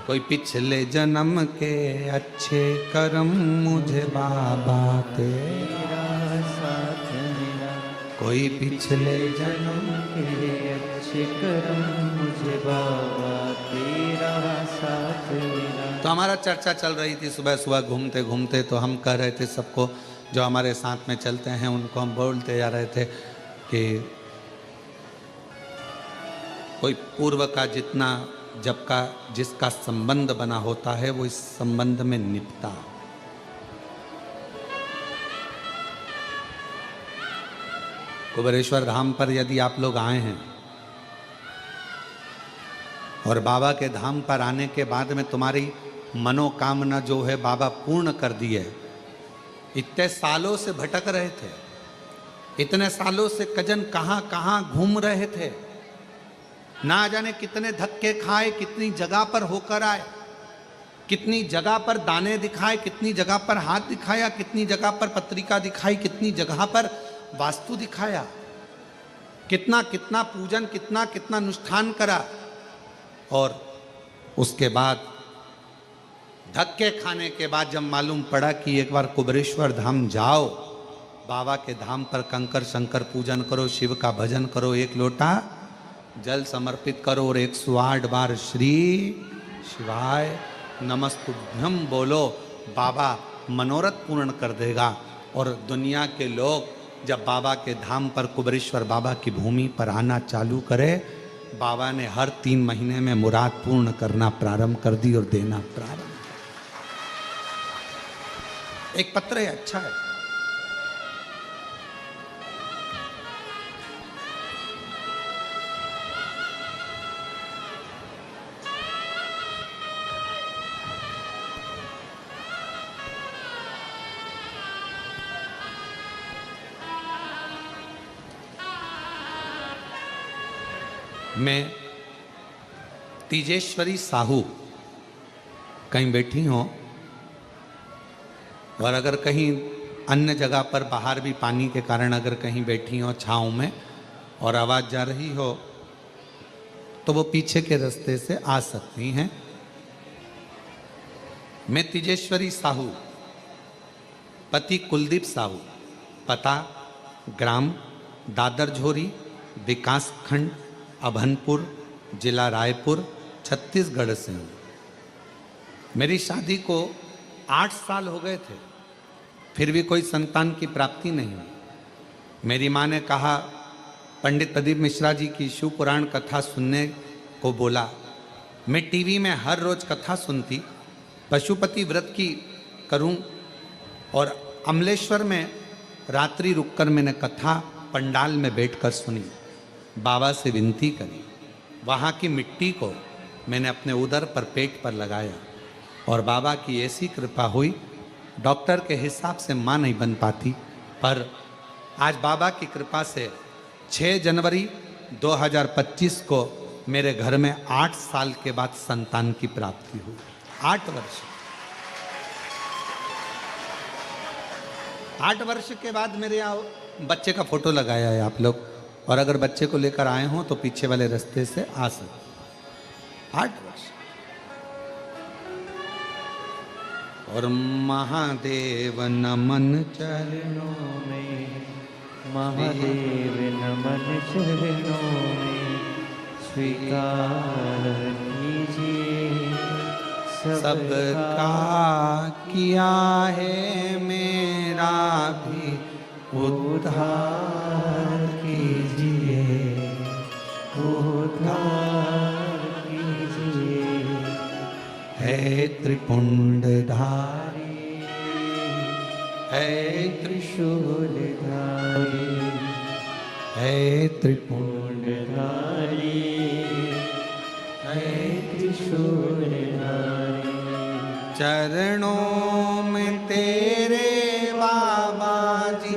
कोई पिछले जन्म के अच्छे कर्म मुझे बाबा तेरा साथ मिला, कोई पिछले जन्म के अच्छे कर्म मुझे बाबा तेरा साथ मिला। तो हमारा चर्चा चल रही थी सुबह सुबह घूमते घूमते, तो हम कह रहे थे सबको जो हमारे साथ में चलते हैं उनको हम बोलते जा रहे थे कि कोई पूर्व का जितना जब का जिसका संबंध बना होता है वो इस संबंध में निपटा। कुबेरेश्वर धाम पर यदि आप लोग आए हैं और बाबा के धाम पर आने के बाद में तुम्हारी मनोकामना जो है बाबा पूर्ण कर दी है। इतने सालों से भटक रहे थे, इतने सालों से कजन कहाँ कहाँ घूम रहे थे, ना जाने कितने धक्के खाए, कितनी जगह पर होकर आए, कितनी जगह पर दाने दिखाए, कितनी जगह पर हाथ दिखाया, कितनी जगह पर पत्रिका दिखाई, कितनी जगह पर वास्तु दिखाया, कितना कितना पूजन, कितना कितना अनुष्ठान करा। और उसके बाद धक्के खाने के बाद जब मालूम पड़ा कि एक बार कुबेरेश्वर धाम जाओ, बाबा के धाम पर कंकर शंकर पूजन करो, शिव का भजन करो, एक लोटा जल समर्पित करो और 108 बार श्री शिवाय नमस्तुभ्यम बोलो, बाबा मनोरथ पूर्ण कर देगा। और दुनिया के लोग जब बाबा के धाम पर कुबेरेश्वर बाबा की भूमि पर आना चालू करे, बाबा ने हर 3 महीने में मुराद पूर्ण करना प्रारंभ कर दी और देना प्रारंभ। एक पत्र है, अच्छा है। मैं तेजेश्वरी साहू कहीं बैठी हो और अगर कहीं अन्य जगह पर बाहर भी पानी के कारण अगर कहीं बैठी हो छाँव में और आवाज़ जा रही हो तो वो पीछे के रास्ते से आ सकती हैं। मैं तेजेश्वरी साहू, पति कुलदीप साहू, पता ग्राम दादर झोरी, विकास खंड अभनपुर, जिला रायपुर, छत्तीसगढ़ से हूँ। मेरी शादी को 8 साल हो गए थे, फिर भी कोई संतान की प्राप्ति नहीं हुई। मेरी माँ ने कहा, पंडित प्रदीप मिश्रा जी की शिव पुराण कथा सुनने को बोला। मैं टीवी में हर रोज कथा सुनती, पशुपति व्रत की करूं और अमलेश्वर में रात्रि रुककर मैंने कथा पंडाल में बैठकर सुनी। बाबा से विनती करी, वहाँ की मिट्टी को मैंने अपने उदर पर पेट पर लगाया और बाबा की ऐसी कृपा हुई, डॉक्टर के हिसाब से माँ नहीं बन पाती, पर आज बाबा की कृपा से 6 जनवरी 2025 को मेरे घर में 8 साल के बाद संतान की प्राप्ति हुई। 8 वर्ष। 8 वर्ष के बाद मेरे यहाँ बच्चे का फोटो लगाया है आप लोग, और अगर बच्चे को लेकर आए हों तो पीछे वाले रास्ते से आ सकते। 8 वर्ष। और महादेव नमन चरणों में, महादेव नमन चरणों में, स्वीकार कीजिए सबका किया है, मेरा भी उद्धार कीजिए, उद्धार कीजिए। है त्रिपुंडधारी, है त्रिशूलधारी, है त्रिपुंड, धारी, है त्रिशूलधारी। चरणों में तेरे बाबा जी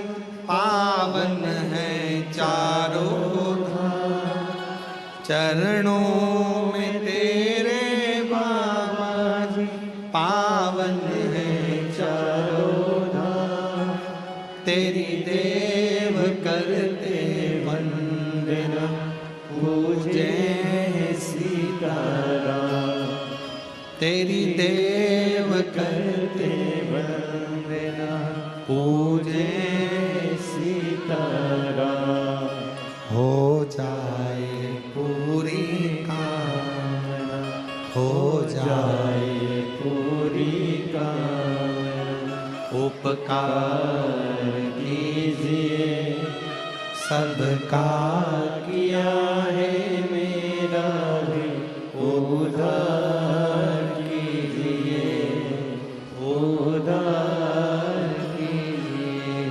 पावन है चारों धाम। चरणों में तेरे बाबा जी पावन है चारों धाम। तेरी देव करते वंदना, पूजे सीताराम। तेरी देव करते वंदना, पूजे सीताराम। हो जाए पूरी कामना, हो जाए पूरी कामना। उपकार कीजिए सबका किया है, मेरा भी उद्धार कीजिए, उद्धार कीजिए।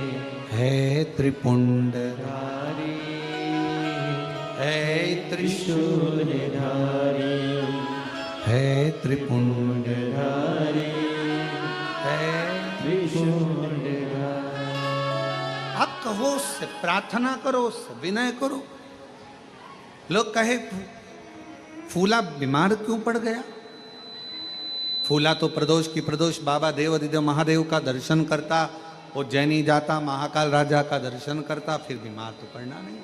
है त्रिपुंडधारी, है त्रिशूलधारी, है त्रिपुंड, धारी, है त्रिशूलधारी। आप कहो उससे, प्रार्थना करो उससे, विनय करो। लोग कहे फूला बीमार क्यों पड़ गया? फूला तो प्रदोष की प्रदोष बाबा देव अधिदेव महादेव का दर्शन करता, उज्जैनी जाता, महाकाल राजा का दर्शन करता, फिर बीमार तो पड़ना नहीं।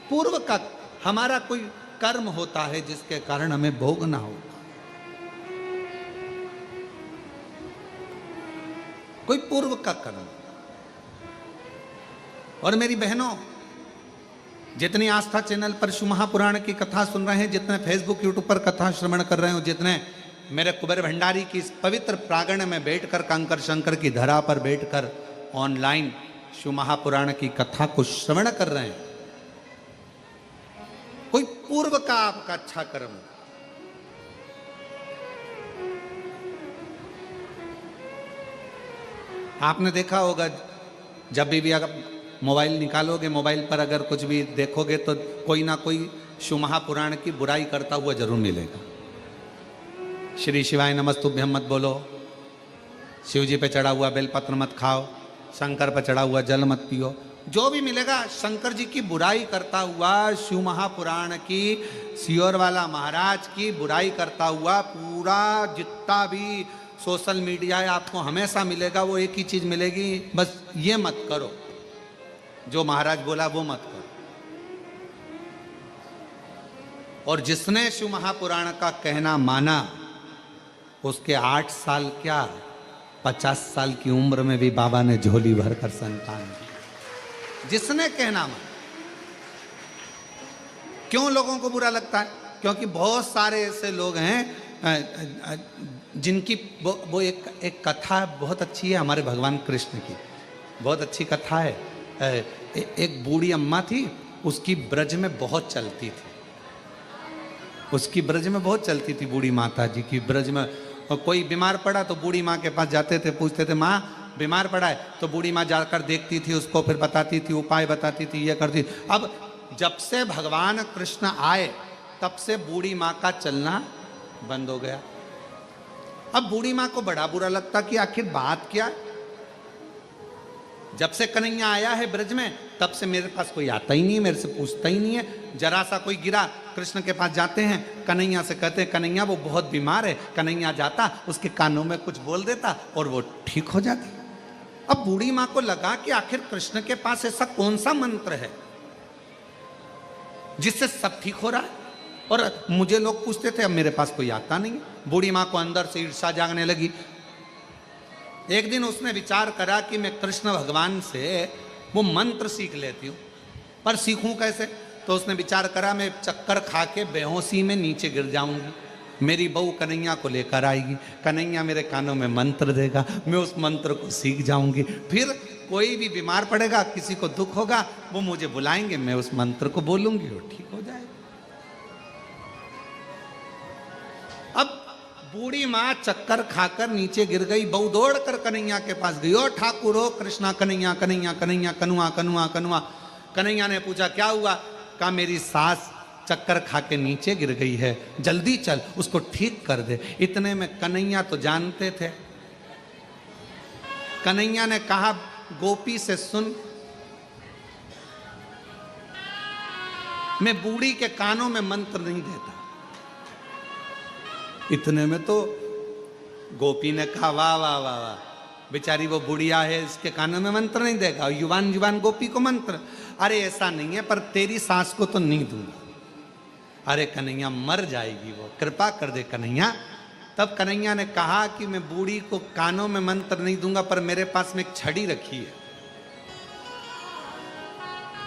पूर्व का हमारा कोई कर्म होता है जिसके कारण हमें भोगना होता, कोई पूर्व का कर्म। और मेरी बहनों, जितनी आस्था चैनल पर शिव महापुराण की कथा सुन रहे हैं, जितने फेसबुक यूट्यूब पर कथा श्रवण कर रहे हो, जितने मेरे कुबेर भंडारी की इस पवित्र प्रांगण में बैठकर, कंकर शंकर की धरा पर बैठकर ऑनलाइन शिव महापुराण की कथा को श्रवण कर रहे हैं, कोई पूर्व का आपका अच्छा कर्म। आपने देखा होगा, जब भी अगर मोबाइल निकालोगे, मोबाइल पर अगर कुछ भी देखोगे तो कोई ना कोई शिव महापुराण की बुराई करता हुआ जरूर मिलेगा। श्री शिवाय नमस्तुभ्यम मत बोलो, शिव जी पे चढ़ा हुआ बेलपत्र मत खाओ, शंकर पर चढ़ा हुआ जल मत पियो। जो भी मिलेगा शंकर जी की बुराई करता हुआ, शिव महापुराण की, सियोर वाला महाराज की बुराई करता हुआ पूरा जितना भी सोशल मीडिया है आपको हमेशा मिलेगा, वो एक ही चीज मिलेगी, बस ये मत करो, जो महाराज बोला वो मत करो। और जिसने शिव महापुराण का कहना माना उसके 8 साल क्या 50 साल की उम्र में भी बाबा ने झोली भरकर संतान दी। जिसने कहना माना। क्यों लोगों को बुरा लगता है? क्योंकि बहुत सारे ऐसे लोग हैं जिनकी वो एक कथा बहुत अच्छी है हमारे भगवान कृष्ण की, बहुत अच्छी कथा है। एक बूढ़ी अम्मा थी, उसकी ब्रज में बहुत चलती थी, उसकी ब्रज में बहुत चलती थी बूढ़ी माता जी की ब्रज में। और कोई बीमार पड़ा तो बूढ़ी माँ के पास जाते थे, पूछते थे माँ बीमार पड़ा है, तो बूढ़ी माँ जाकर देखती थी उसको, फिर बताती थी, उपाय बताती थी, ये करती। अब जब से भगवान कृष्ण आए तब से बूढ़ी माँ का चलना बंद हो गया। अब बूढ़ी माँ को बड़ा बुरा लगता कि आखिर बात क्या है। जब से कन्हैया आया है ब्रज में तब से मेरे पास कोई आता ही नहीं है, मेरे से पूछता ही नहीं है। जरा सा कोई गिरा, कृष्ण के पास जाते हैं, कन्हैया से कहते हैं कन्हैया वो बहुत बीमार है, कन्हैया जाता उसके कानों में कुछ बोल देता और वो ठीक हो जाती। अब बूढ़ी माँ को लगा कि आखिर कृष्ण के पास ऐसा कौन सा मंत्र है जिससे सब ठीक हो रहा है, और मुझे लोग पूछते थे, अब मेरे पास कोई आता नहीं है। बूढ़ी माँ को अंदर से ईर्ष्या जागने लगी। एक दिन उसने विचार करा कि मैं कृष्ण भगवान से वो मंत्र सीख लेती हूँ, पर सीखूं कैसे? तो उसने विचार करा मैं चक्कर खा के बेहोशी में नीचे गिर जाऊंगी, मेरी बहू कन्हैया को लेकर आएगी, कन्हैया मेरे कानों में मंत्र देगा, मैं उस मंत्र को सीख जाऊंगी, फिर कोई भी बीमार पड़ेगा, किसी को दुख होगा, वो मुझे बुलाएंगे, मैं उस मंत्र को बोलूंगी, वो ठीक हो जाएगा। अब बूढ़ी माँ चक्कर खाकर नीचे गिर गई, बहू दौड़ कर कन्हैया के पास गई, ओ ठाकुर हो कृष्णा, कन्हैया कन्हैया कन्हैया, कनुआ कनुआ कनुआ। कन्हैया ने पूछा क्या हुआ? कहा मेरी सास चक्कर खा के नीचे गिर गई है, जल्दी चल उसको ठीक कर दे। इतने में कन्हैया तो जानते थे। कन्हैया ने कहा गोपी से सुन, मैं बूढ़ी के कानों में मंत्र नहीं देता। इतने में तो गोपी ने कहा वाह वाह वाह वाह, बेचारी वो बुढ़िया है, इसके कानों में मंत्र नहीं देगा, युवान युवान गोपी को मंत्र। अरे ऐसा नहीं है, पर तेरी सास को तो नहीं दूंगा। अरे कन्हैया मर जाएगी वो, कृपा कर दे कन्हैया। तब कन्हैया ने कहा कि मैं बूढ़ी को कानों में मंत्र नहीं दूंगा, पर मेरे पास में एक छड़ी रखी है,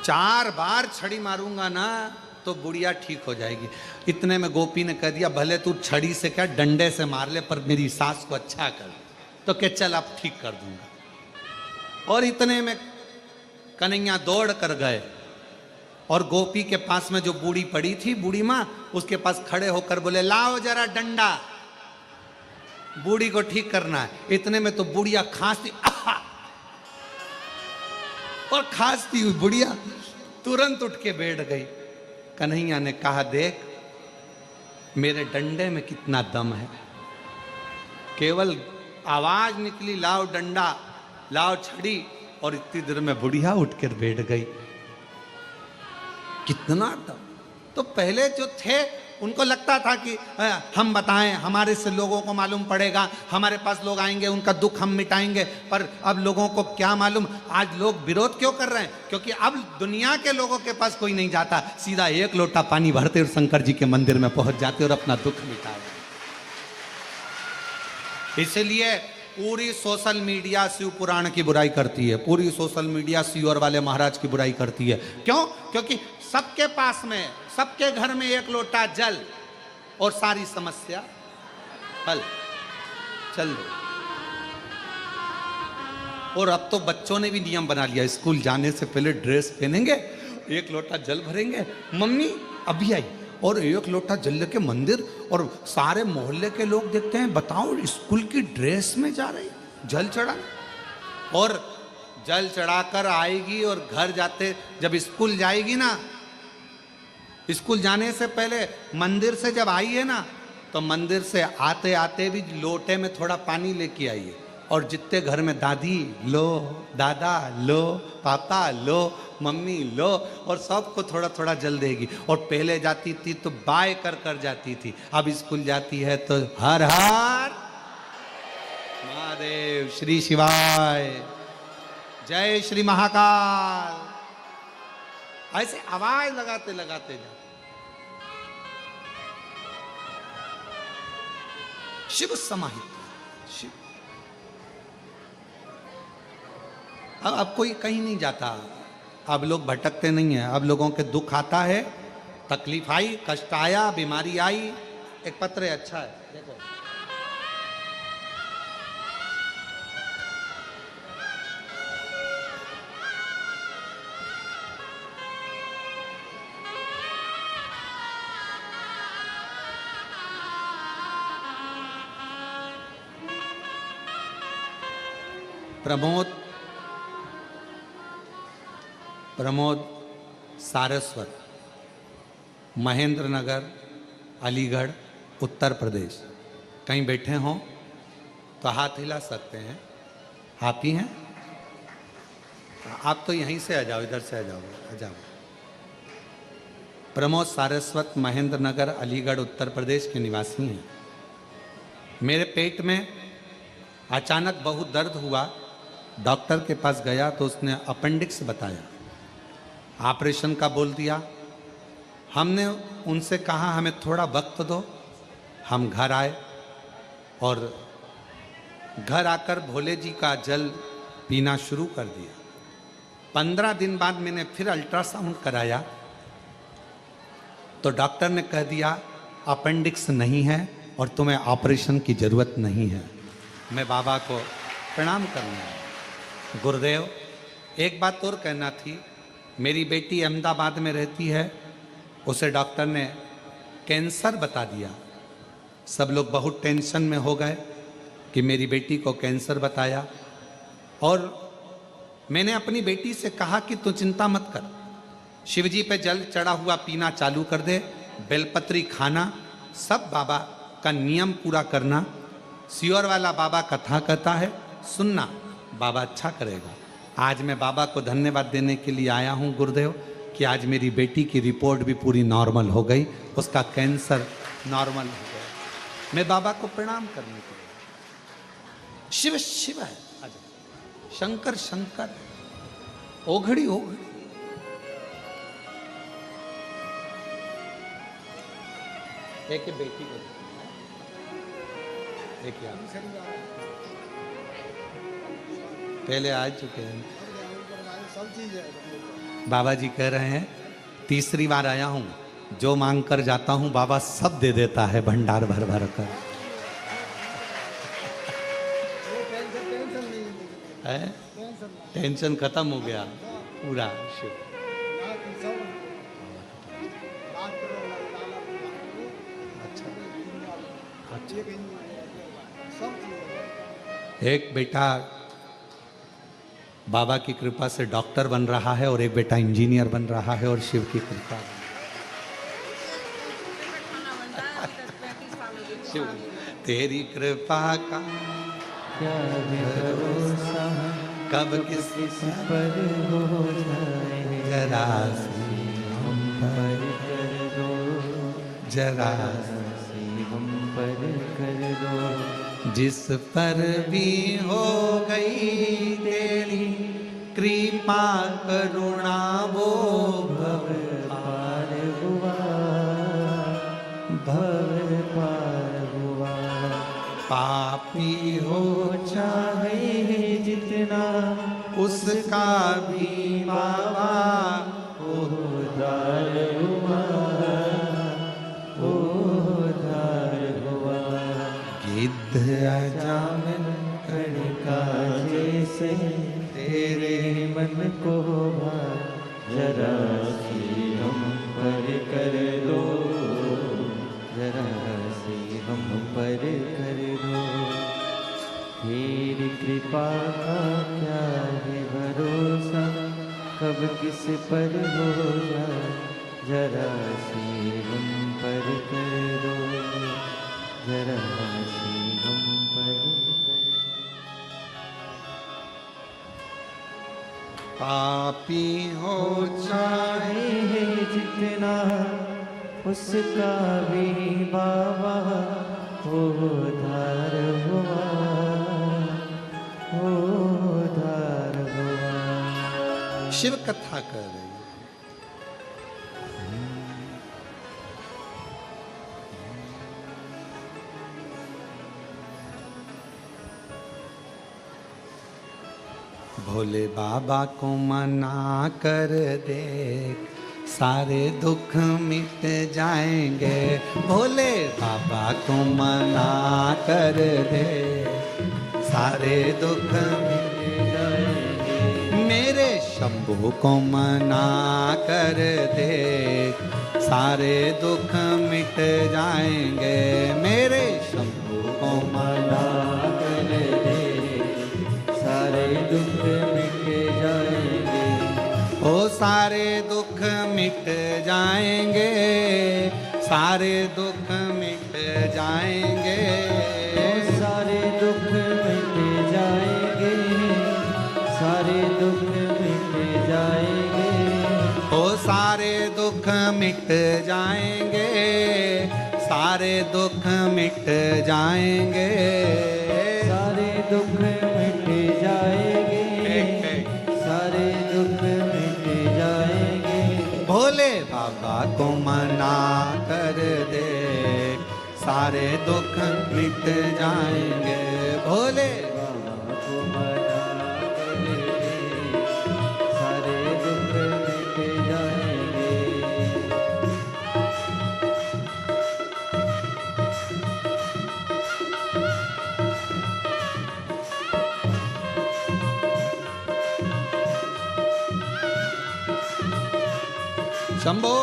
4 बार छड़ी मारूंगा ना तो बुढ़िया ठीक हो जाएगी। इतने में गोपी ने कह दिया भले तू छड़ी से क्या डंडे से मार ले, पर मेरी सास को अच्छा कर। तो क्या चल अब ठीक कर दूंगा। और इतने में कन्हैया दौड़ कर गए और गोपी के पास में जो बूढ़ी पड़ी थी, बूढ़ी माँ, उसके पास खड़े होकर बोले लाओ जरा डंडा, बूढ़ी को ठीक करना है। इतने में तो बुढ़िया खांसती, और खांसती हुई बुढ़िया तुरंत उठ के बैठ गई। कन्हैया ने कहा देख मेरे डंडे में कितना दम है, केवल आवाज निकली लाओ डंडा लाओ छड़ी, और इतनी देर में बुढ़िया उठकर बैठ गई। कितना दम। तो पहले जो थे उनको लगता था कि हम बताएं, हमारे से लोगों को मालूम पड़ेगा, हमारे पास लोग आएंगे, उनका दुख हम मिटाएंगे। पर अब लोगों को क्या मालूम, आज लोग विरोध क्यों कर रहे हैं? क्योंकि अब दुनिया के लोगों के पास कोई नहीं जाता, सीधा 1 लोटा पानी भरते और शंकर जी के मंदिर में पहुंच जाते और अपना दुख मिटाते। इसलिए पूरी सोशल मीडिया शिव पुराण की बुराई करती है, पूरी सोशल मीडिया सियोर वाले महाराज की बुराई करती है। क्यों? क्योंकि सबके पास में, सबके घर में 1 लोटा जल और सारी समस्या हल। चल। और अब तो बच्चों ने भी नियम बना लिया, स्कूल जाने से पहले ड्रेस पहनेंगे, 1 लोटा जल भरेंगे, मम्मी अभी आई, और 1 लोटा जल लेके मंदिर, और सारे मोहल्ले के लोग देखते हैं, बताओ स्कूल की ड्रेस में जा रही जल चढ़ा। और जल चढ़ाकर आएगी और घर जाते, जब स्कूल जाएगी ना, स्कूल जाने से पहले मंदिर से जब आई है ना, तो मंदिर से आते आते भी लोटे में थोड़ा पानी लेके आई है, और जितने घर में दादी लो, दादा लो, पापा लो, मम्मी लो, और सबको थोड़ा थोड़ा जल देगी। और पहले जाती थी तो बाय कर कर जाती थी, अब स्कूल जाती है तो हर हर महादेव, श्री शिवाय, जय श्री महाकाल, ऐसे आवाज लगाते लगाते जाते। शिव समाहित शिव। अब कोई कहीं नहीं जाता, अब लोग भटकते नहीं है। अब लोगों के दुख आता है, तकलीफ आई, कष्ट आया, बीमारी आई, एक पत्र है, अच्छा है, देखो। प्रमोद सारस्वत, महेंद्र नगर, अलीगढ़, उत्तर प्रदेश। कहीं बैठे हों तो हाथ हिला सकते हैं। आप ही हैं? आप तो यहीं से आ जाओ, इधर से आ जाओ, आ जाओ। प्रमोद सारस्वत, महेंद्र नगर, अलीगढ़, उत्तर प्रदेश के निवासी हैं। मेरे पेट में अचानक बहुत दर्द हुआ, डॉक्टर के पास गया तो उसने अपेंडिक्स बताया, ऑपरेशन का बोल दिया। हमने उनसे कहा हमें थोड़ा वक्त दो। हम घर आए और घर आकर भोले जी का जल पीना शुरू कर दिया। 15 दिन बाद मैंने फिर अल्ट्रासाउंड कराया तो डॉक्टर ने कह दिया अपेंडिक्स नहीं है और तुम्हें ऑपरेशन की ज़रूरत नहीं है। मैं बाबा को प्रणाम करने आया। गुरुदेव, एक बात और कहना थी। मेरी बेटी अहमदाबाद में रहती है, उसे डॉक्टर ने कैंसर बता दिया। सब लोग बहुत टेंशन में हो गए कि मेरी बेटी को कैंसर बताया, और मैंने अपनी बेटी से कहा कि तू चिंता मत कर, शिवजी पे जल चढ़ा हुआ पीना चालू कर दे, बेलपत्री खाना, सब बाबा का नियम पूरा करना। सियोर वाला बाबा कथा कहता है, सुनना, बाबा अच्छा करेगा। आज मैं बाबा को धन्यवाद देने के लिए आया हूँ गुरुदेव कि आज मेरी बेटी की रिपोर्ट भी पूरी नॉर्मल हो गई, उसका कैंसर नॉर्मल हो गया। मैं बाबा को प्रणाम करने के लिए। शिव शिव है, शंकर शंकर, ओघड़ी ओघड़ी। एक बेटी को देखिए, पहले आ चुके हैं। बाबा जी कह रहे हैं तीसरी बार आया हूं, जो मांग कर जाता हूं बाबा सब दे देता है भंडार भर भर कर। टेंशन खत्म हो गया पूरा। अच्छा, एक बेटा बाबा की कृपा से डॉक्टर बन रहा है और एक बेटा इंजीनियर बन रहा है, और शिव की कृपा। शिव तेरी कृपा का क्या भरोसा, कब किस पर हो जाए, जरा हम पर कर दो, जरा हम पर कर दो। जिस पर भी हो गई तेरी कृपा करुणा वो भव पार हुआ, भव पार हुआ। पापी हो चाहे जितना उसका भी बाबा उद्धार हुआ, उद्धार हुआ। गिद्ध अजामिन कणिका जैसे तेरे मन को भा, जरा सी हम पर कर दो, जरा सी हम पर कर दो। तेरी कृपा का क्या है भरोसा, कब किस पर हो जाए, जरा सी हम पर कर दो, जरा सी हम पर कर दो। पापी हो चाहे जितना उसका भी बाबा उद्धार हुआ, उद्धार हुआ। शिव कथा कर रही है। भोले बाबा को मना कर देख, सारे दुख मिट जाएंगे। भोले बाबा को मना कर दे, सारे दुख मिट जाएंगे। मेरे शंभू को मना कर दे, सारे दुख मिट जाएंगे। मेरे शंभू को मना कर दे, सारे दुख मिट जाएंगे। ओ सारे दुख मिट जाएंगे, सारे दुख मिट जाएंगे। ओ सारे दुख मिट जाएंगे, सारे दुख मिट जाएंगे। ओ सारे दुख मिट जाएंगे, सारे दुख मिट जाएंगे। सारे दुख मिट जाएंगे, सारे दुख मिट जाएंगे। भोले बाबा को मना कर दे, सारे दुख मिट जाएंगे। भोले बाबा को मना कर दे, सारे दुख मिट जाएंगे। शंभो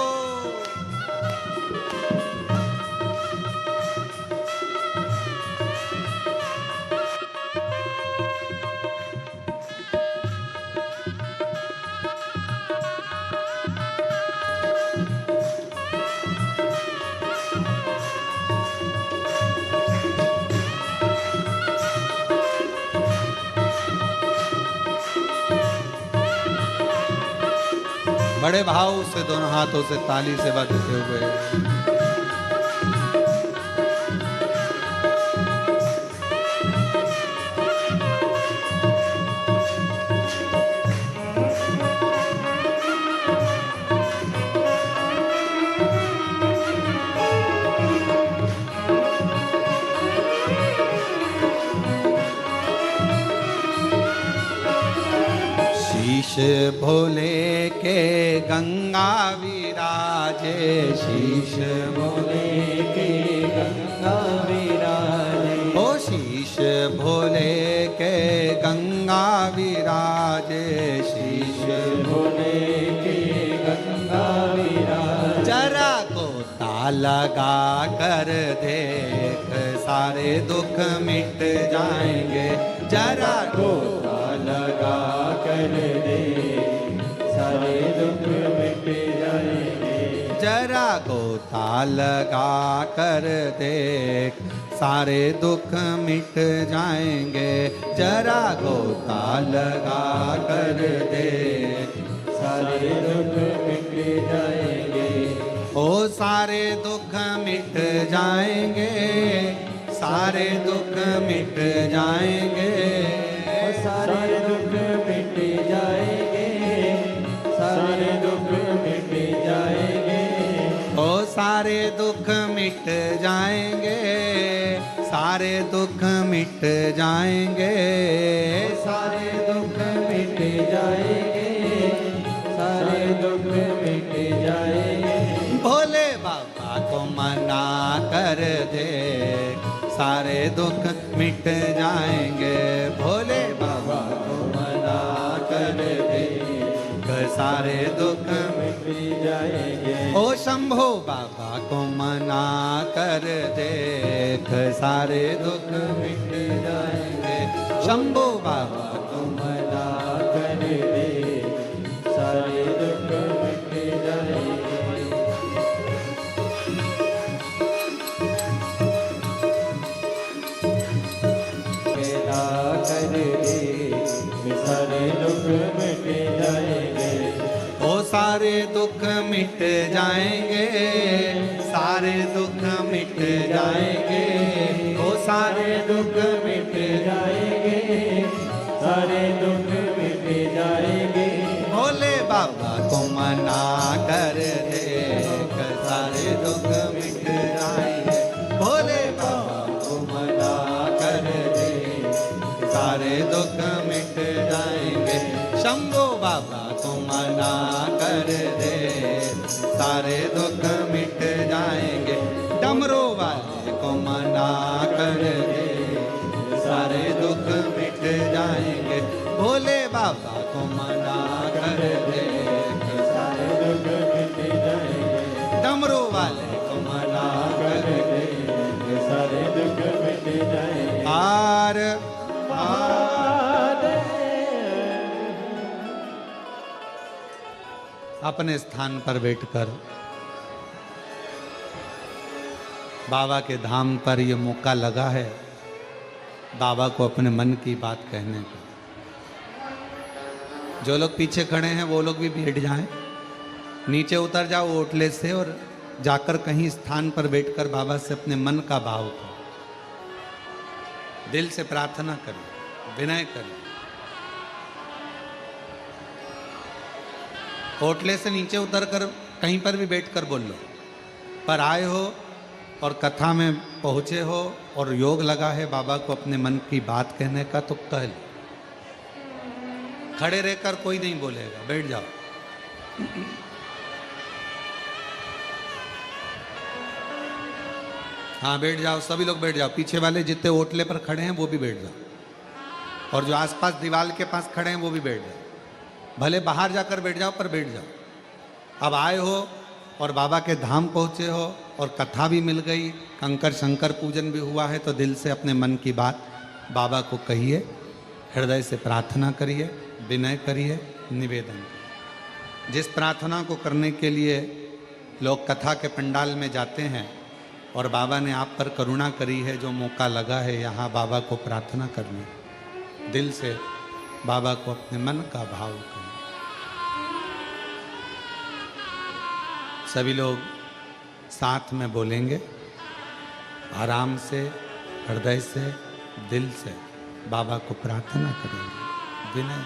बड़े भाव से दोनों हाथों से ताली से बजते हुए शीश भोले के गंगा विराजे, शीश भोले के गंगा विराजे। ओ शीश भोले के गंगा विराजे, शीश भोले के गंगा विराजे। जरा गोता लगा कर देख, सारे दुख मिट जाएंगे। जरा गोता लगा कर दे, सारे दुख मिट जाएंगे। जरा गोता लगा कर देख, सारे दुख मिट जाएंगे। जरा गोता लगा कर देख, सारे दुख मिट जाएंगे। ओ सारे दुख मिट जाएंगे, सारे दुख मिट जाएंगे। ओ सारे दुख मिट जाएंगे, सारे दुख मिट जाएंगे। ओ सारे दुख मिट जाएंगे, सारे दुख मिट जाएंगे। सारे दुख मिट जाएंगे, सारे दुख मिट जाएंगे। भोले बाबा को मना कर दे, सारे दुख मिट जाएंगे। भोले बाबा को मना कर दे, सारे दुख मिट जाएंगे। ओ शंभो बाबा को मना कर देख, सारे दुख मिट जाएंगे। शंभो बाबा को मना कर दे, सारे दुख मिट जाएंगे। मना कर दे, सारे दुख मिट जाएंगे। दुख मिट जाएंगे, सारे दुख मिट जाएंगे, ओ सारे दुख मिट जाएंगे, सारे दुख मिट जाएंगे। भोले बाबा को मना कर दे, सारे दुख मिट जाएंगे। भोले बाबा को मना कर दे, सारे दुख मिट जाएंगे। शंभो बाबा को मना कर दे, सारे दुख मिट जाएंगे। डमरू वाले को मना कर दे, सारे दुख मिट जाएंगे। भोले बाबा को मना कर दे, सारे दुख मिट जाएंगे। डमरू वाले को मना कर दे, सारे दुख मिट जाएंगे। हार अपने स्थान पर बैठकर बाबा के धाम पर ये मौका लगा है बाबा को अपने मन की बात कहने का। जो लोग पीछे खड़े हैं वो लोग भी बैठ जाएं, नीचे उतर जाओ ओटले से और जाकर कहीं स्थान पर बैठकर बाबा से अपने मन का भाव करो, दिल से प्रार्थना करें, विनय करें। ओटले से नीचे उतरकर कहीं पर भी बैठकर बोल लो, पर आए हो और कथा में पहुँचे हो और योग लगा है बाबा को अपने मन की बात कहने का, तो कह लो। खड़े रहकर कोई नहीं बोलेगा, बैठ जाओ। हाँ बैठ जाओ, सभी लोग बैठ जाओ। पीछे वाले जितने ओटले पर खड़े हैं वो भी बैठ जाओ, और जो आसपास दीवार के पास खड़े हैं वो भी बैठ जाओ। भले बाहर जाकर बैठ जाओ पर बैठ जाओ। अब आए हो और बाबा के धाम पहुँचे हो और कथा भी मिल गई, कंकर शंकर पूजन भी हुआ है, तो दिल से अपने मन की बात बाबा को कहिए, हृदय से प्रार्थना करिए, विनय करिए, निवेदन करिए। जिस प्रार्थना को करने के लिए लोग कथा के पंडाल में जाते हैं और बाबा ने आप पर करुणा करी है, जो मौका लगा है यहाँ बाबा को प्रार्थना करने, दिल से बाबा को अपने मन का भाव करें। सभी लोग साथ में बोलेंगे, आराम से, हृदय से, दिल से बाबा को प्रार्थना करेंगे, विनय।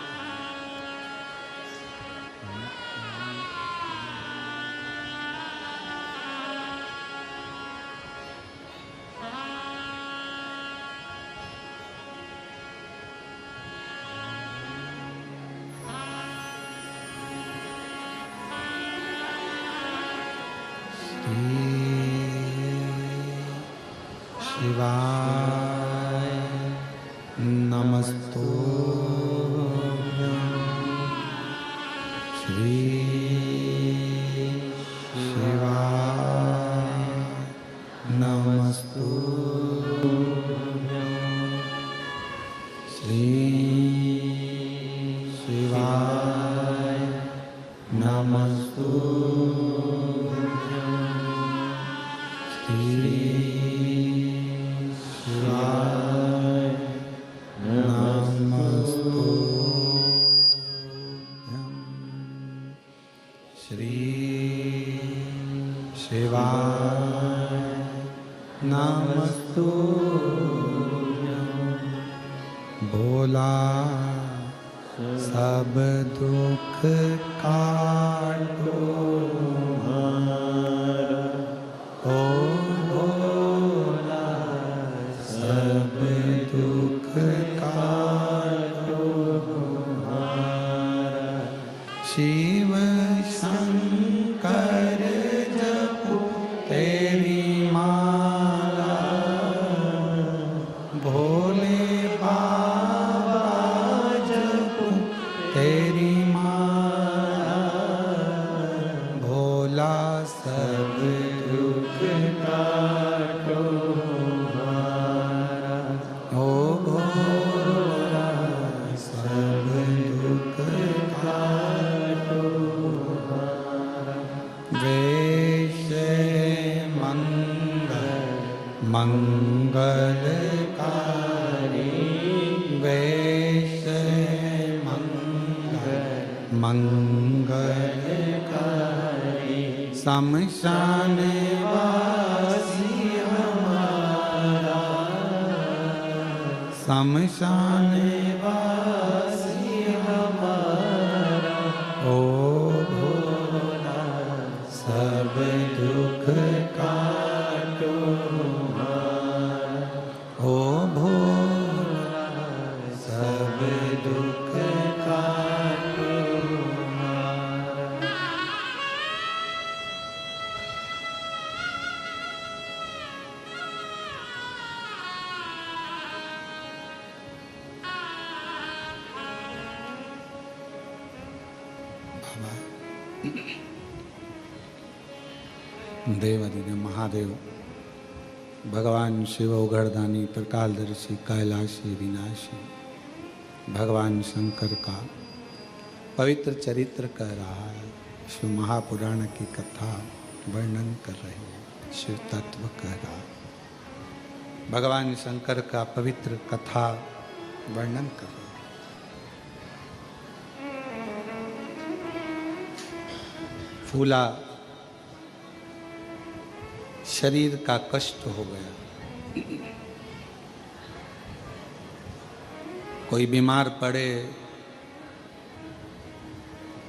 शिवाय नमस्तुभ्यं, श्री शिवाय नमस्तुभ्यं, श्री शिवाय नमस्तुभ्यं, श्री भोला सब दुख काटो हमारा, ओ भोला सब दुख काटो हमारा। शिव शंकर जपो तेरी माला, भोले बाबा जपो तेरी माला, भोला सब दुख काटो हमारा, ओ भोला सब दुख काटो हमारा। वैसे मंगलकारी, वैसे मंगलकारी, शमशान वासी हमारा, शमशान वासी हमारा, ओ भोला सब दुख काटो हमारा, ओ भोला सब दुख काटो हमारा। देवादिदेव महादेव भगवान शिव उघड़दानी त्रिकालदर्शी कैलाशी विनाशी भगवान शंकर का पवित्र चरित्र कह रहा है। शिव महापुराण की कथा वर्णन कर रहे हैं, शिव तत्व कह रहा है। भगवान शंकर का पवित्र कथा वर्णन कर रहे हैं। फूला शरीर का कष्ट हो गया, कोई बीमार पड़े,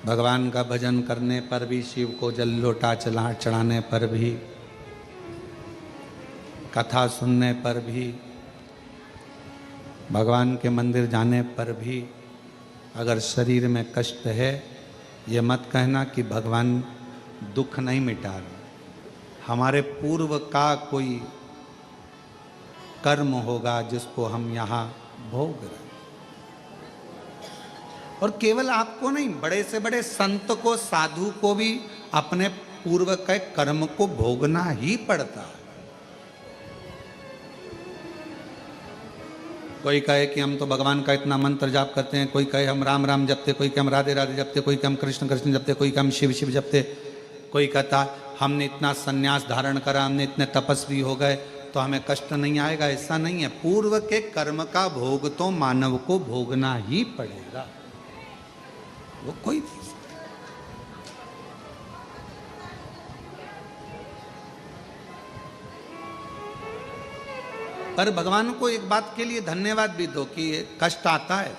भगवान का भजन करने पर भी, शिव को जल लोटा चढ़ाने पर भी, कथा सुनने पर भी, भगवान के मंदिर जाने पर भी अगर शरीर में कष्ट है, ये मत कहना कि भगवान दुख नहीं मिटा रहे। हमारे पूर्व का कोई कर्म होगा जिसको हम यहाँ भोग रहे। और केवल आपको नहीं, बड़े से बड़े संत को, साधु को भी अपने पूर्व के कर्म को भोगना ही पड़ता है। कोई कहे कि हम तो भगवान का इतना मंत्र जाप करते हैं, कोई कहे हम राम राम जपते, कोई कहे हम राधे राधे जपते, कोई कहे हम कृष्ण कृष्ण जपते, कोई कहे हम शिव शिव जपते, कोई कहता हमने इतना सन्यास धारण करा, हमने इतने तपस्वी हो गए तो हमें कष्ट नहीं आएगा। ऐसा नहीं है। पूर्व के कर्म का भोग तो मानव को भोगना ही पड़ेगा, वो कोई नहीं। पर भगवान को एक बात के लिए धन्यवाद भी दो कि कष्ट आता है,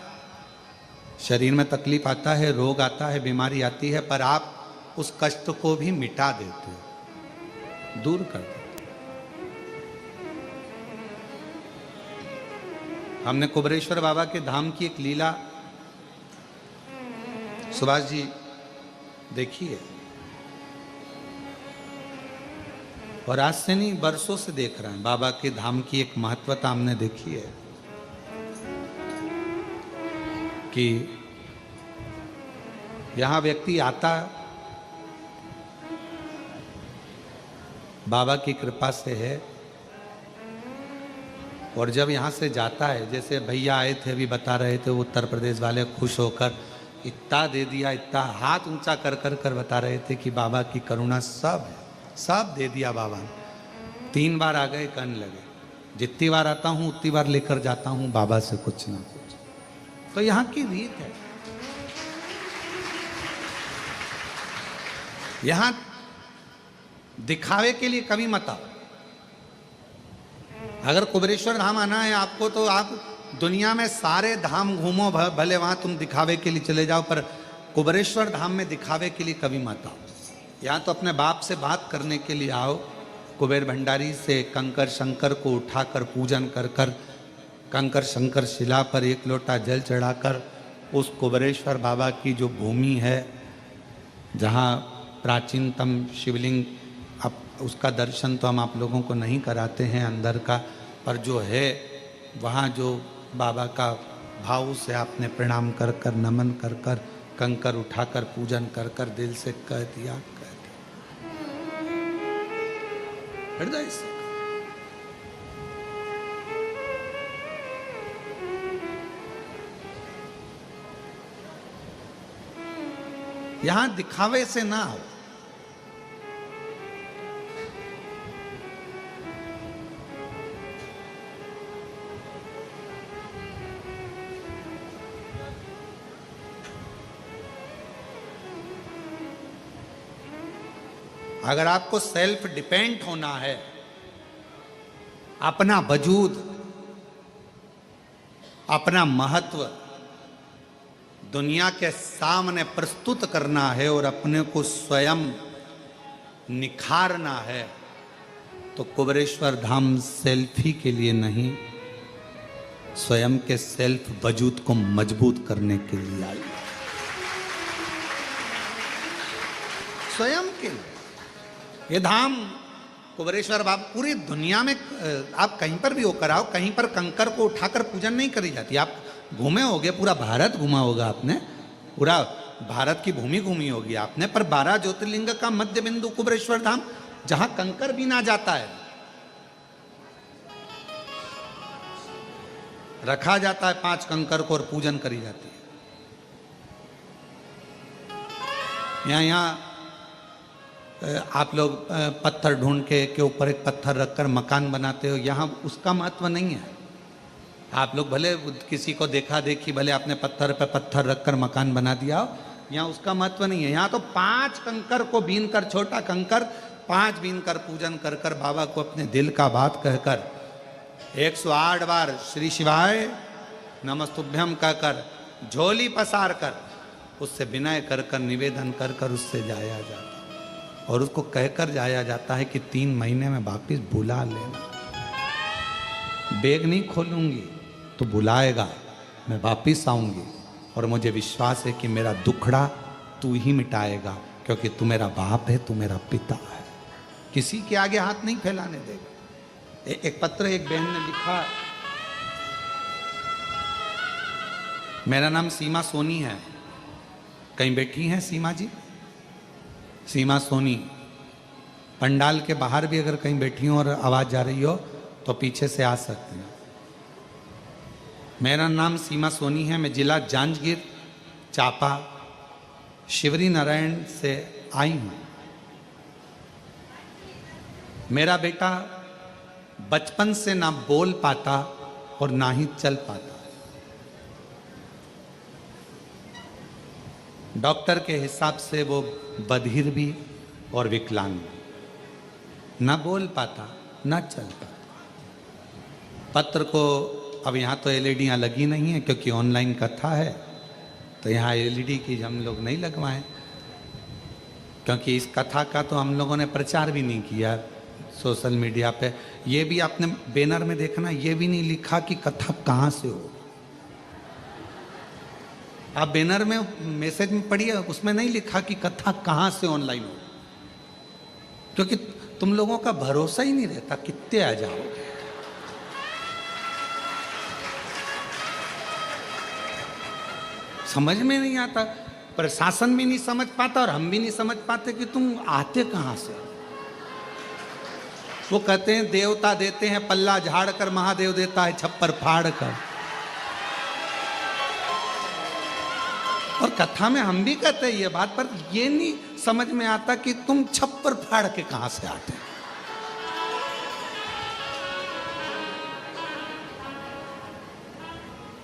शरीर में तकलीफ आता है, रोग आता है, बीमारी आती है, पर आप उस कष्ट को भी मिटा देते हो, दूर कर देते हो। हमने कुबरेश्वर बाबा के धाम की एक लीला सुभाष जी देखी है, और आज से नहीं बरसों से देख रहे हैं। बाबा के धाम की एक महत्वता हमने देखी है कि यहां व्यक्ति आता, बाबा की कृपा से है, और जब यहाँ से जाता है, जैसे भैया आए थे अभी बता रहे थे, वो उत्तर प्रदेश वाले खुश होकर इतना दे दिया, इतना हाथ ऊंचा कर कर कर बता रहे थे कि बाबा की करुणा सब है, सब दे दिया बाबा ने। 3 बार आ गए, कहने लगे जितनी बार आता हूँ उतनी बार लेकर जाता हूँ बाबा से कुछ ना कुछ। तो यहाँ की रीत है। यहाँ दिखावे के लिए कभी मत आओ। अगर कुबरेश्वर धाम आना है आपको तो आप दुनिया में सारे धाम घूमो, भले वहां तुम दिखावे के लिए चले जाओ, पर कुबरेश्वर धाम में दिखावे के लिए कभी मत आओ। यहाँ तो अपने बाप से बात करने के लिए आओ। कुबेर भंडारी से कंकर शंकर को उठाकर पूजन कर कर, कंकर शंकर शिला पर 1 लोटा जल चढ़ाकर उस कुबरेश्वर बाबा की जो भूमि है, जहाँ प्राचीनतम शिवलिंग, अब उसका दर्शन तो हम आप लोगों को नहीं कराते हैं अंदर का, पर जो है वहाँ जो बाबा का भाव से आपने प्रणाम कर कर, नमन कर कर, कंकर उठाकर पूजन कर कर दिल से कह दिया, हृदय से। यहां दिखावे से ना हो। अगर आपको सेल्फ डिपेंड होना है, अपना वजूद, अपना महत्व दुनिया के सामने प्रस्तुत करना है और अपने को स्वयं निखारना है, तो कुबेरेश्वर धाम सेल्फी के लिए नहीं, स्वयं के सेल्फ वजूद को मजबूत करने के लिए आई। स्वयं के लिए ये धाम कुबेरेश्वर बाबा, पूरी दुनिया में आप कहीं पर भी होकर आओ, कहीं पर कंकर को उठाकर पूजन नहीं करी जाती। आप घूमे होगे, पूरा भारत घूमा होगा आपने, पूरा भारत की भूमि घूमी होगी आपने, पर 12 ज्योतिर्लिंग का मध्य बिंदु कुबेरेश्वर धाम, जहां कंकर भी ना जाता है, रखा जाता है 5 कंकर को और पूजन करी जाती है। यहाँ आप लोग पत्थर ढूंढ के ऊपर एक पत्थर रखकर मकान बनाते हो, यहाँ उसका महत्व नहीं है। आप लोग भले किसी को देखा देखी, भले आपने पत्थर पे पत्थर रखकर मकान बना दिया हो, यहाँ उसका महत्व नहीं है। यहाँ तो 5 कंकर को बीन कर, छोटा कंकर 5 बीन कर पूजन कर कर बाबा को अपने दिल का बात कहकर 108 बार श्री शिवाय नमस्तुभ्यम कहकर झोली पसार कर उससे विनय कर कर निवेदन कर कर उससे जाया जाता, और उसको कहकर जाया जाता है कि 3 महीने में वापिस बुला लेना। बैग नहीं खोलूंगी तो बुलाएगा, मैं वापिस आऊंगी, और मुझे विश्वास है कि मेरा दुखड़ा तू ही मिटाएगा, क्योंकि तू मेरा बाप है, तू मेरा पिता है, किसी के आगे हाथ नहीं फैलाने देगा। एक पत्र एक बहन ने लिखा, मेरा नाम सीमा सोनी है, कहीं बैठी हैं सीमा जी? सीमा सोनी, पंडाल के बाहर भी अगर कहीं बैठी हो और आवाज़ जा रही हो तो पीछे से आ सकते हैं। मेरा नाम सीमा सोनी है, मैं जिला जांजगीर चांपा शिवरी नारायण से आई हूँ। मेरा बेटा बचपन से ना बोल पाता और ना ही चल पाता। डॉक्टर के हिसाब से वो बधिर भी और विकलांग भी, ना बोल पाता ना चल पाता। पत्र को अब यहाँ तो एलईडियाँ लगी नहीं है क्योंकि ऑनलाइन कथा है, तो यहाँ एलईडी की हम लोग नहीं लगवाएं, क्योंकि इस कथा का तो हम लोगों ने प्रचार भी नहीं किया सोशल मीडिया पे। ये भी आपने बैनर में देखना, ये भी नहीं लिखा कि कथा कहाँ से हो। आप बैनर में मैसेज में पढ़िए, उसमें नहीं लिखा कि कथा कहाँ से ऑनलाइन हो, क्योंकि तुम लोगों का भरोसा ही नहीं रहता कितने आ जाओगे। समझ में नहीं आता, प्रशासन भी नहीं समझ पाता और हम भी नहीं समझ पाते कि तुम आते कहाँ से। वो कहते हैं देवता देते हैं पल्ला झाड़ कर, महादेव देता है छप्पर फाड़ कर। और कथा में हम भी कहते हैं ये बात, पर ये नहीं समझ में आता कि तुम छप्पर फाड़ के कहां से आते हैं।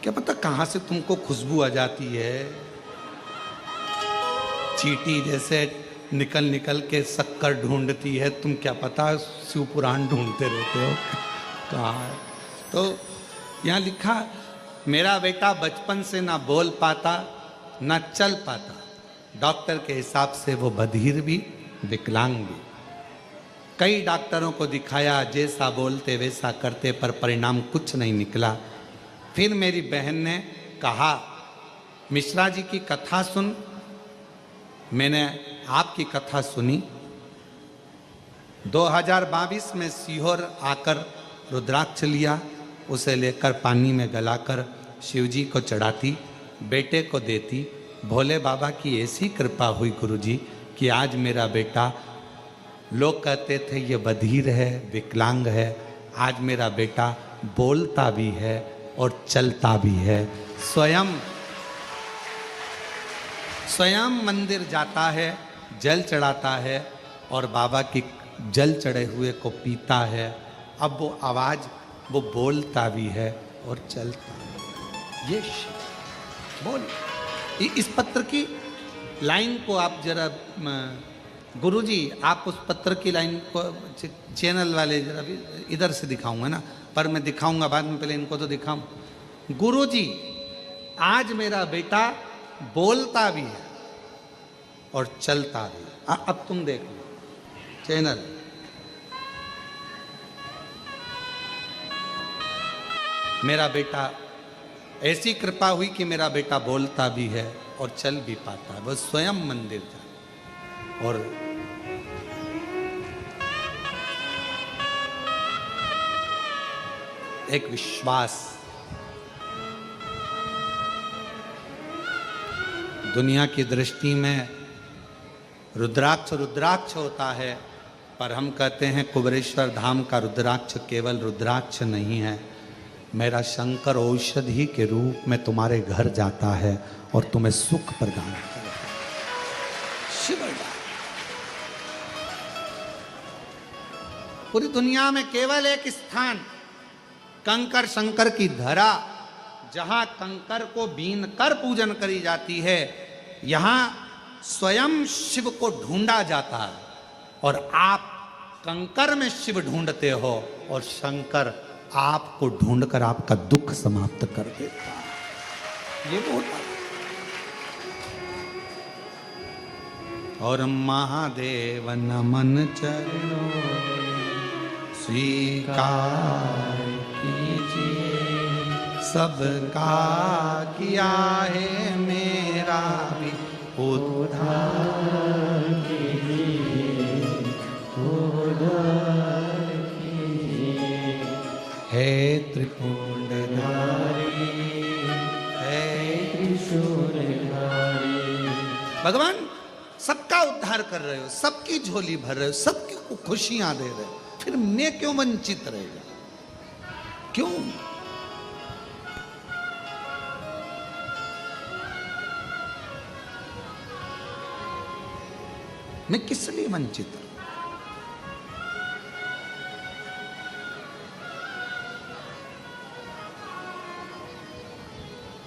क्या पता कहां से तुमको खुशबू आ जाती है, चींटी जैसे निकल निकल के शक्कर ढूंढती है, तुम क्या पता शिव पुराण ढूंढते रहते हो कहाँ है। तो यहाँ लिखा, मेरा बेटा बचपन से ना बोल पाता ना चल पाता, डॉक्टर के हिसाब से वो बधिर भी विकलांग भी। कई डॉक्टरों को दिखाया, जैसा बोलते वैसा करते, पर परिणाम कुछ नहीं निकला। फिर मेरी बहन ने कहा, मिश्रा जी की कथा सुन। मैंने आपकी कथा सुनी। 2022 में सीहोर आकर रुद्राक्ष लिया, उसे लेकर पानी में गलाकर शिव जी को चढ़ाती, बेटे को देती। भोले बाबा की ऐसी कृपा हुई गुरुजी कि आज मेरा बेटा, लोग कहते थे ये बधिर है विकलांग है, आज मेरा बेटा बोलता भी है और चलता भी है। स्वयं मंदिर जाता है, जल चढ़ाता है और बाबा की जल चढ़े हुए को पीता है। अब वो आवाज़, वो बोलता भी है और चलता है। ये बोल, इस पत्र की लाइन को आप जरा गुरुजी आप उस पत्र की लाइन को चैनल वाले अभी इधर से दिखाऊंगा ना, पर मैं दिखाऊंगा बाद में, पहले इनको तो दिखाऊं। गुरुजी आज मेरा बेटा बोलता भी है और चलता भी है। अब तुम देख लो चैनल। मेरा बेटा, ऐसी कृपा हुई कि मेरा बेटा बोलता भी है और चल भी पाता है। वह स्वयं मंदिर जाए और एक विश्वास। दुनिया की दृष्टि में रुद्राक्ष रुद्राक्ष होता है, पर हम कहते हैं कुबेरेश्वर धाम का रुद्राक्ष केवल रुद्राक्ष नहीं है। मेरा शंकर औषधि के रूप में तुम्हारे घर जाता है और तुम्हें सुख प्रदान करता है। शिवड़ा पूरी दुनिया में केवल एक स्थान, कंकर शंकर की धरा, जहां कंकर को बीन कर पूजन करी जाती है, यहां स्वयं शिव को ढूंढा जाता है। और आप कंकर में शिव ढूंढते हो और शंकर आपको ढूंढकर आपका दुख समाप्त कर देता है। ये होता है। और महादेव नमन चरणों स्वीकार कीजिए, सबका किया है मेरा भी उद्धार कीजिए, उद्धार कीजिए। हे त्रिपुंडधारी, हे त्रिशूलधारी। भगवान सबका उद्धार कर रहे हो, सबकी झोली भर रहे हो, सबकी को खुशियां दे रहे हो, फिर मैं क्यों वंचित रहेगा? क्यों? मैं किस लिए वंचित हूं?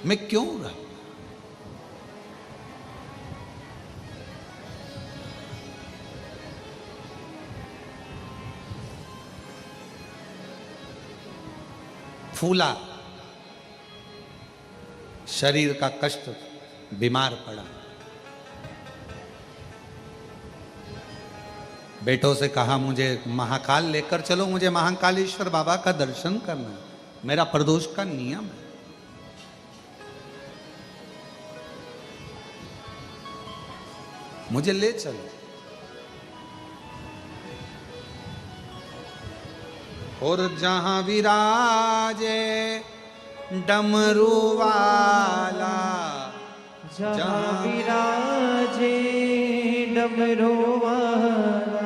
मैं क्यों रहा? फूला, शरीर का कष्ट, बीमार पड़ा, बेटों से कहा मुझे महाकाल लेकर चलो, मुझे महाकालेश्वर बाबा का दर्शन करना है, मेरा प्रदोष का नियम है। मुझे ले चलो। और जहां विराजे डमरू वाला, जहाँ विराजे डमरू वाला,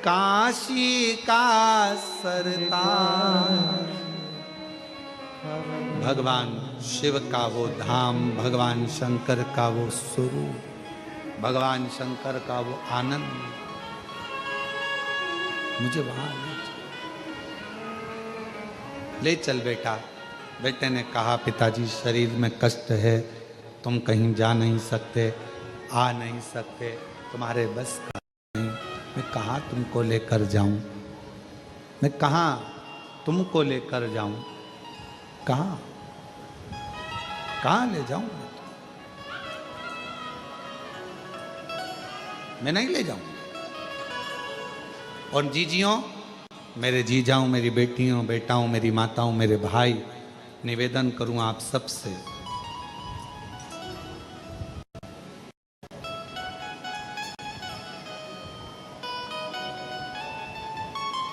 काशी का सरताज, भगवान शिव का वो धाम, भगवान शंकर का वो स्वरूप, भगवान शंकर का वो आनंद, मुझे वहां ले चल बेटा। बेटे ने कहा पिताजी शरीर में कष्ट है, तुम कहीं जा नहीं सकते, आ नहीं सकते, तुम्हारे बस का नहीं। मैं कहाँ तुमको लेकर जाऊं? मैं कहाँ तुमको लेकर जाऊं? कहाँ कहाँ ले जाऊं? मैं नहीं ले जाऊं। और जीजियों, मेरे जीजाओं, मेरी बेटियों, बेटाओं, मेरी माताओं, मेरे भाई, निवेदन करूं आप सबसे,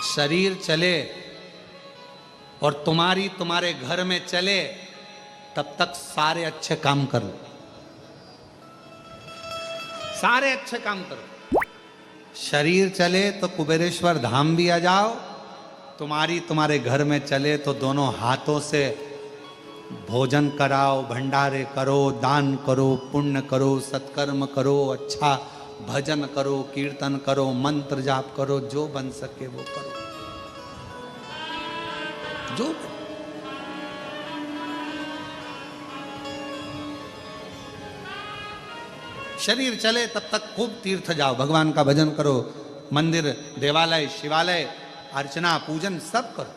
शरीर चले और तुम्हारे घर में चले, तब तक सारे अच्छे काम कर लो, सारे अच्छे काम करो। शरीर चले तो कुबेरेश्वर धाम भी आ जाओ, तुम्हारे घर में चले तो दोनों हाथों से भोजन कराओ, भंडारे करो, दान करो, पुण्य करो, सत्कर्म करो, अच्छा भजन करो, कीर्तन करो, मंत्र जाप करो, जो बन सके वो करो, जो बन। शरीर चले तब तक खूब तीर्थ जाओ, भगवान का भजन करो, मंदिर, देवालय, शिवालय, अर्चना, पूजन सब करो।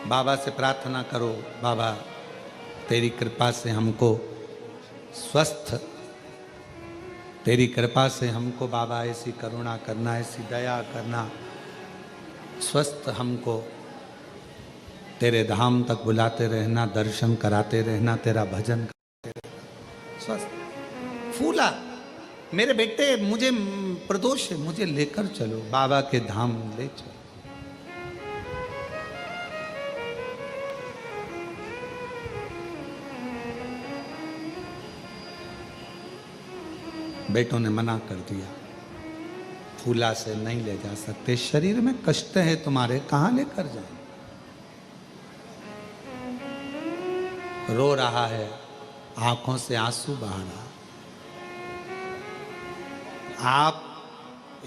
बाबा से प्रार्थना करो, बाबा तेरी कृपा से हमको स्वस्थ, तेरी कृपा से हमको बाबा ऐसी करुणा करना, ऐसी दया करना, स्वस्थ हमको तेरे धाम तक बुलाते रहना, दर्शन कराते रहना, तेरा भजन करते रहना, स्वस्थ। फूला मेरे बेटे, मुझे प्रदोष है, मुझे लेकर चलो, बाबा के धाम ले चलो। बेटों ने मना कर दिया, फूला से नहीं ले जा सकते, शरीर में कष्ट है तुम्हारे, कहां लेकर जाए। रो रहा है, आंखों से आंसू बहा रहा। आप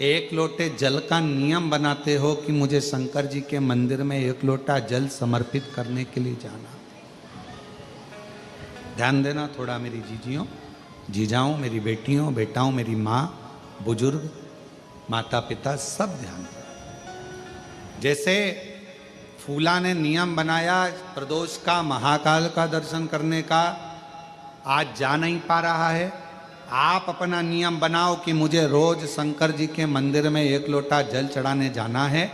एक लोटे जल का नियम बनाते हो कि मुझे शंकर जी के मंदिर में एक लोटा जल समर्पित करने के लिए जाना। ध्यान देना थोड़ा मेरी जीजियों, जीजाओं, मेरी बेटियों, बेटाओं, मेरी माँ, बुजुर्ग, माता पिता, सब ध्यान दें। जैसे फूला ने नियम बनाया प्रदोष का, महाकाल का दर्शन करने का, आज जा नहीं पा रहा है, आप अपना नियम बनाओ कि मुझे रोज शंकर जी के मंदिर में एक लोटा जल चढ़ाने जाना है।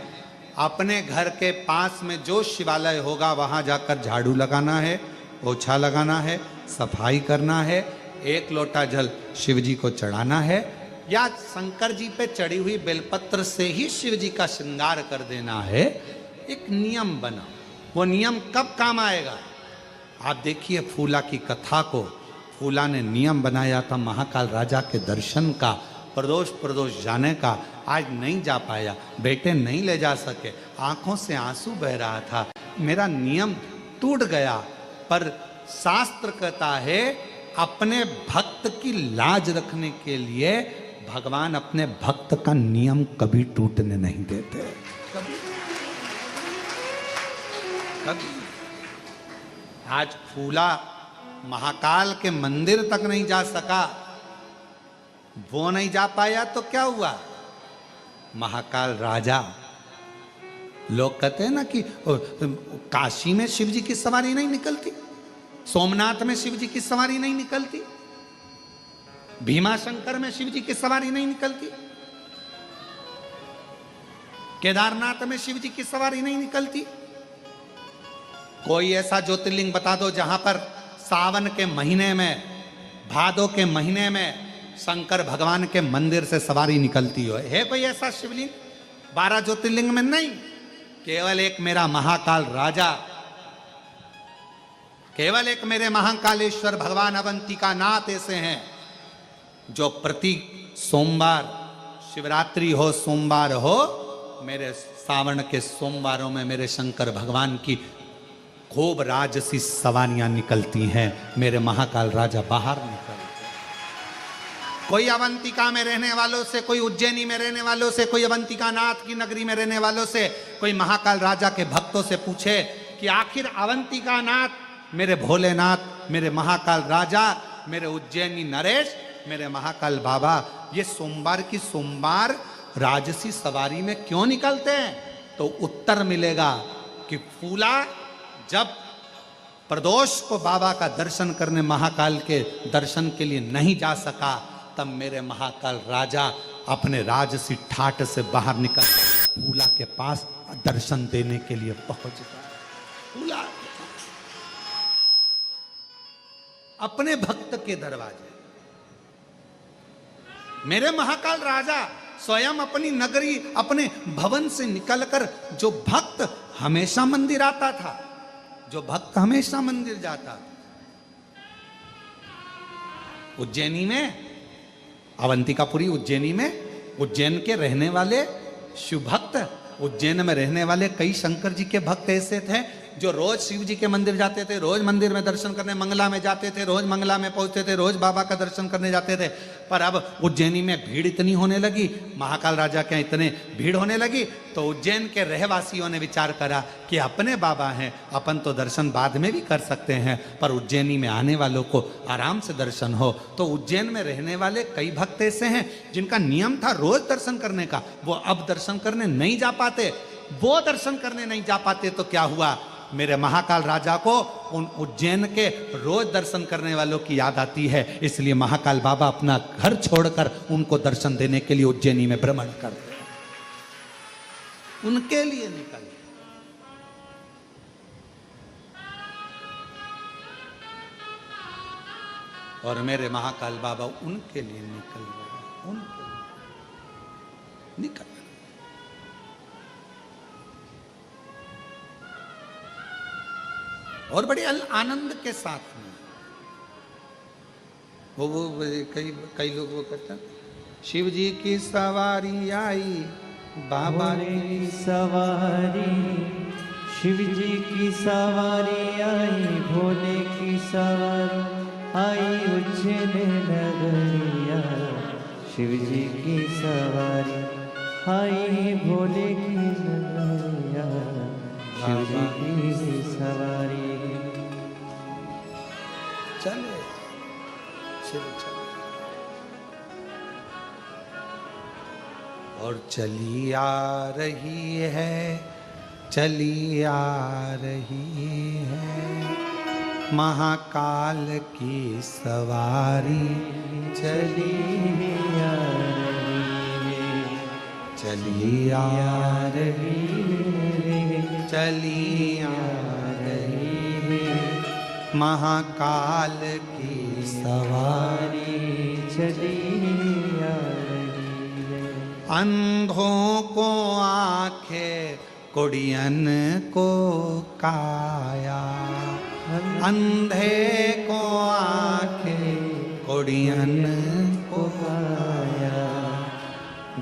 अपने घर के पास में जो शिवालय होगा वहाँ जाकर झाड़ू लगाना है, पोछा लगाना है, सफाई करना है, एक लोटा जल शिव जी को चढ़ाना है, या शंकर जी पे चढ़ी हुई बेलपत्र से ही शिव जी का श्रृंगार कर देना है। एक नियम बना, वो नियम कब काम आएगा? आप देखिए फूला की कथा को, फूला ने नियम बनाया था महाकाल राजा के दर्शन का, प्रदोष जाने का, आज नहीं जा पाया, बेटे नहीं ले जा सके, आंखों से आंसू बह रहा था, मेरा नियम टूट गया। पर शास्त्र कहता है अपने भक्त की लाज रखने के लिए भगवान अपने भक्त का नियम कभी टूटने नहीं देते, कभी कभी। आज फूला महाकाल के मंदिर तक नहीं जा सका, वो नहीं जा पाया तो क्या हुआ? महाकाल राजा, लोग कहते हैं ना कि काशी में शिव जी की सवारी नहीं निकलती, सोमनाथ में शिव जी की सवारी नहीं निकलती, भीमाशंकर में शिव जी की सवारी नहीं निकलती, केदारनाथ में शिव जी की सवारी नहीं निकलती। कोई ऐसा ज्योतिर्लिंग बता दो जहां पर सावन के महीने में, भादो के महीने में शंकर भगवान के मंदिर से सवारी निकलती हो। है कोई ऐसा शिवलिंग 12 ज्योतिर्लिंग में? नहीं, केवल एक मेरा महाकाल राजा, केवल एक मेरे महाकालेश्वर भगवान अवंतिका नाथ ऐसे हैं जो प्रति सोमवार, शिवरात्रि हो, सोमवार हो, मेरे सावन के सोमवारों में मेरे शंकर भगवान की खूब राजसी सवारियां निकलती हैं, मेरे महाकाल राजा बाहर निकलते हैं। कोई अवंतिका में रहने वालों से, कोई उज्जैनी में रहने वालों से, कोई अवंतिका नाथ की नगरी में रहने वालों से, कोई महाकाल राजा के भक्तों से पूछे कि आखिर अवंतिका नाथ, मेरे भोलेनाथ, मेरे महाकाल राजा, मेरे उज्जैनी नरेश, मेरे महाकाल बाबा, ये सोमवार की सोमवार राजसी सवारी में क्यों निकलते हैं? तो उत्तर मिलेगा कि फूला जब प्रदोष को बाबा का दर्शन करने, महाकाल के दर्शन के लिए नहीं जा सका, तब मेरे महाकाल राजा अपने राजसी ठाट से बाहर निकल फूला के पास दर्शन देने के लिए पहुंच गया। फूला अपने भक्त के दरवाजे, मेरे महाकाल राजा स्वयं अपनी नगरी, अपने भवन से निकलकर, जो भक्त हमेशा मंदिर आता था, जो भक्त हमेशा मंदिर जाता था, उज्जैनी में, अवंतिकापुरी उज्जैनी में, उज्जैन के रहने वाले शिव भक्त, उज्जैन में रहने वाले कई शंकर जी के भक्त ऐसे थे जो रोज शिव जी के मंदिर जाते थे, रोज मंदिर में दर्शन करने मंगला में जाते थे, रोज मंगला में पहुंचते थे, रोज बाबा का दर्शन करने जाते थे, पर अब उज्जैनी में भीड़ इतनी होने लगी, महाकाल राजा के इतने भीड़ होने लगी, तो उज्जैन के रहवासियों ने विचार करा कि अपने बाबा हैं, अपन तो दर्शन बाद में भी कर सकते हैं, पर उज्जैनी में आने वालों को आराम से दर्शन हो। तो उज्जैन में रहने वाले कई भक्त ऐसे हैं जिनका नियम था रोज दर्शन करने का, वो अब दर्शन करने नहीं जा पाते। वो दर्शन करने नहीं जा पाते तो क्या हुआ, मेरे महाकाल राजा को उन उज्जैन के रोज दर्शन करने वालों की याद आती है, इसलिए महाकाल बाबा अपना घर छोड़कर उनको दर्शन देने के लिए उज्जैनी में भ्रमण करते हैं, उनके लिए निकल। और मेरे महाकाल बाबा उनके लिए निकल रहे, उनके लिए निकल। और बड़े आनंद के साथ में वो कई लोग वो कहते हैं, शिव जी की सवारी आई, बाबा की सवारी, शिव जी की सवारी आई, भोले की सवारी आई, उज्जैन नगरिया, शिव जी की सवारी आई, भोले की नगरिया, शिव जी की सवारी। चले शिव चले। और चली आ रही है, चली आ रही है, महाकाल की सवारी चली आ रही है, चली आ रही है, चली आ रही है, महाकाल की सवारी चली आ रही है। अंधों को आंखें, कुड़ियन को काया, अंधे को आंखें, कुड़ियन को काया,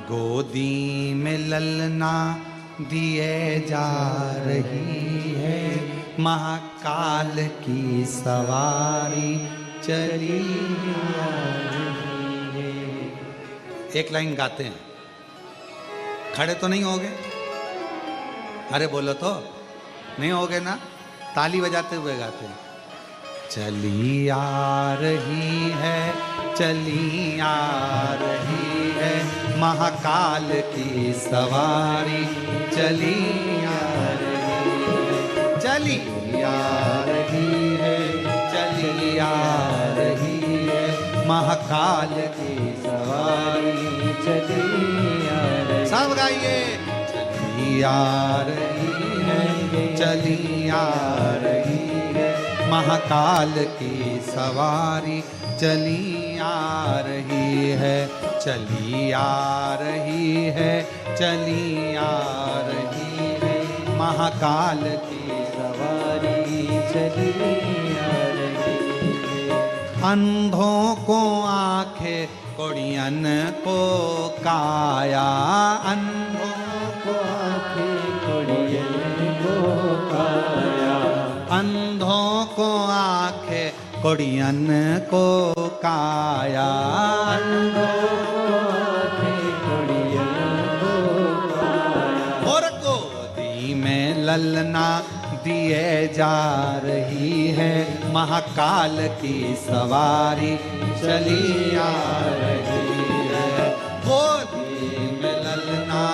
गोदी में ललना दिए जा रही है, महाकाल की सवारी चली आ रही है। एक लाइन गाते हैं, खड़े तो नहीं होगे, अरे बोलो तो नहीं होगे ना, ताली बजाते हुए गाते हैं। चली आ रही है, चली आ रही है, महाकाल की सवारी चली आ रही है, चली आ रही है, चली आ रही है, महाकाल की सवारी चली आ रही है। सब गाइए, चली आ रही है, चली आ रही है, महाकाल की सवारी चली आ रही है, चली आ रही है, चली आ रही है, महाकाल की सवारी चली आ रही है। अंधों को आंखें, कुड़ियन को काया, अंधों को आंखें, कुड़ियन को काया, अंधों को आंखें, कुड़ियन को काया, अंधों को आंखें, कुड़ियन को काया, और गोदी में ललना दिए जा रही है, महाकाल की सवारी चली आ रही है, गोदी में ललना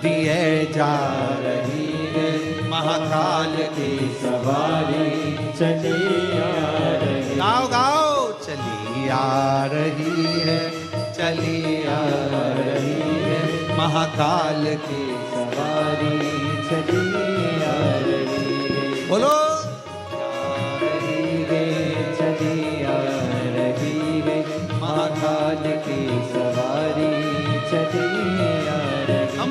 दिए जा रही है, महाकाल की सवारी चली आ रही। गाओ गाओ, चली आ रही है, चली आ रही है, महाकाल की सवारी चली आ रही है। बोलो, आ रही है, चली आ रही है, महाकाल की सवारी चली आ रही है।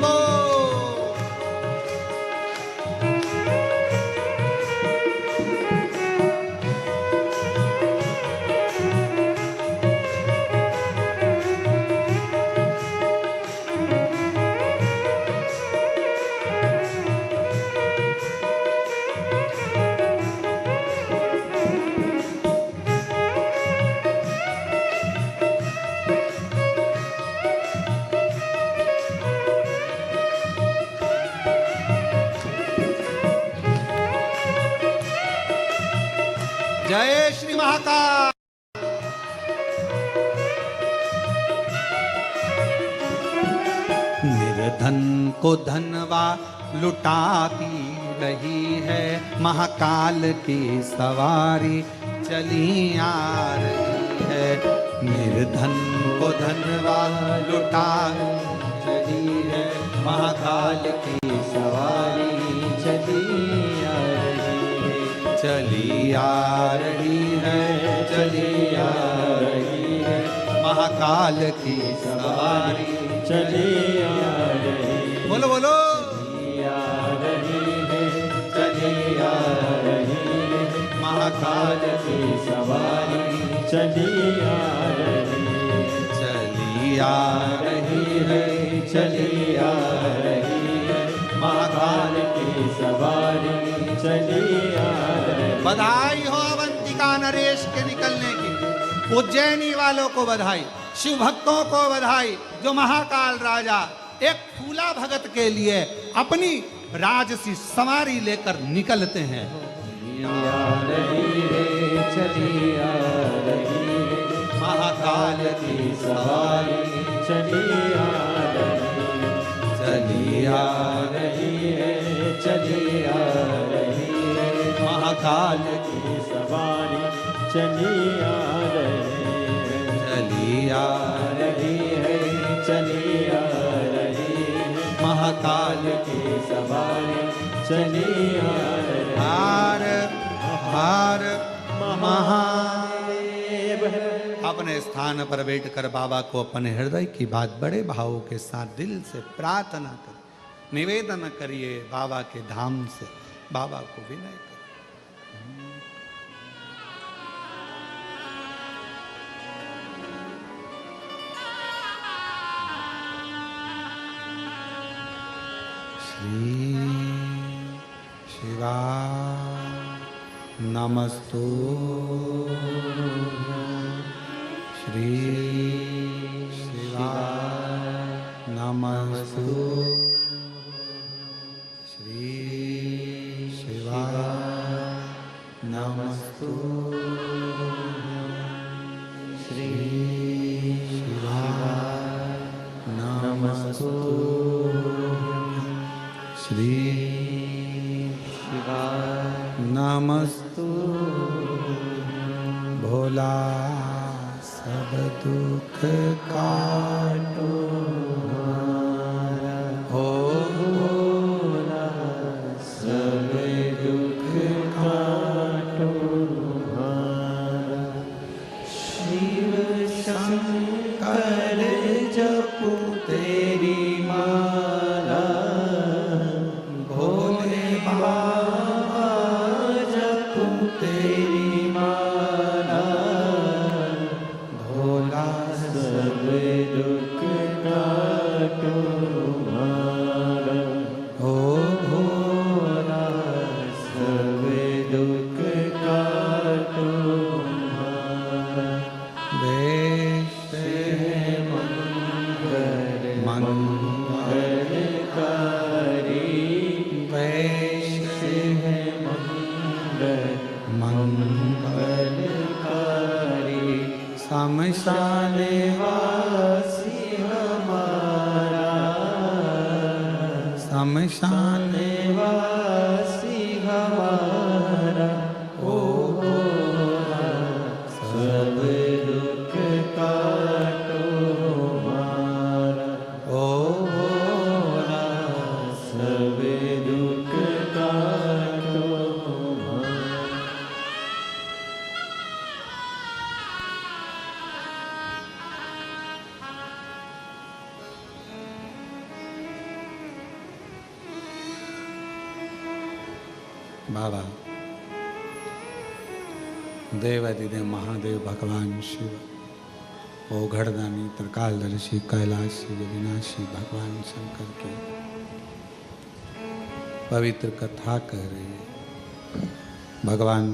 जय श्री महाकाल। निर्धन को धनवा लुटाती रही है, महाकाल की सवारी चली आ रही है। निर्धन को धनवा लुटा चली है, महाकाल की सवारी चली आ रही है, चली आ रही है, चली आ रही है, महाकाल की सवारी चली आ रही है, बोलो बोलो, चली आ रही है, चली आ रही है, महाकाल की सवारी चली आ रही है, चली आ रही है, चली आ रही है, महाकाल की सवारी चली आ रही है। बधाई हो अवंतिका नरेश के निकलने की, उज्जैनी वालों को बधाई, शिव भक्तों को बधाई, जो महाकाल राजा एक फूला भगत के लिए अपनी राजसी सवारी लेकर निकलते हैं। चली आ रही है, चली आ रही है, महाकाल की सवारी चली आ रही है, चली आ रही है, चली आ रही है, महाकाल की सवारी चली आ रही है, चली आ रही है, चली आ रही है, महाकाल की सवारी चली आ रही है। हार हार महादेव अपने स्थान पर बैठकर बाबा को अपने हृदय की बात बड़े भावों के साथ दिल से प्रार्थना कर निवेदन करिए, बाबा के धाम से बाबा को विनय करिए। श्री शिवा नमस्तु, श्री शिवा नमस्तु, श्री शिवा नमस्तु, श्री शिवा नमस्तु, श्री शिवा नमस्तु। भोला सब दुख काटो हो, भोला सब दुख काटो हमारा, शिव शंकर जपो तेरी माला, भोले बाबा जपो तेरी माला, भोला सब दुख काटो हमारा, हो, भोला सब दुख काटो हमारा। वेश मंगल मंगलकारी, वेश है मंगल मंगल मंगलकारी, शमशान वासी हमारा, शमशान वासी हमारा, ओ भोला सब दुख काटो हमारा, ओ भोला सब दुख काटो हमारा। बाबा देवादिदेव महादेव भगवान शिव, ओघड़दानी त्रिकालदर्शी कैलाशी विनाशी भगवान शंकर की पवित्र कथा कह रही है। भगवान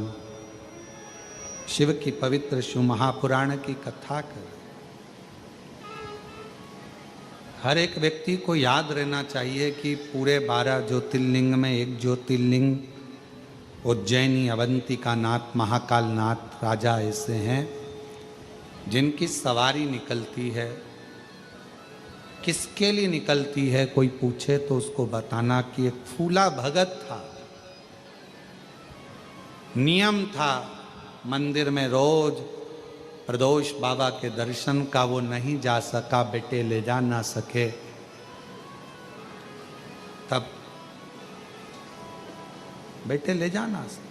शिव की पवित्र शिव महापुराण की कथा कर रही है। हर एक व्यक्ति को याद रहना चाहिए कि पूरे 12 ज्योतिर्लिंग में एक ज्योतिर्लिंग उज्जैनी अवंतिका नाथ महाकाल नाथ राजा ऐसे हैं जिनकी सवारी निकलती है। किसके लिए निकलती है कोई पूछे तो उसको बताना कि एक फूला भगत था, नियम था मंदिर में रोज प्रदोष बाबा के दर्शन का, वो नहीं जा सका, बेटे ले जा ना सके। तब बेटे ले जा ना सके,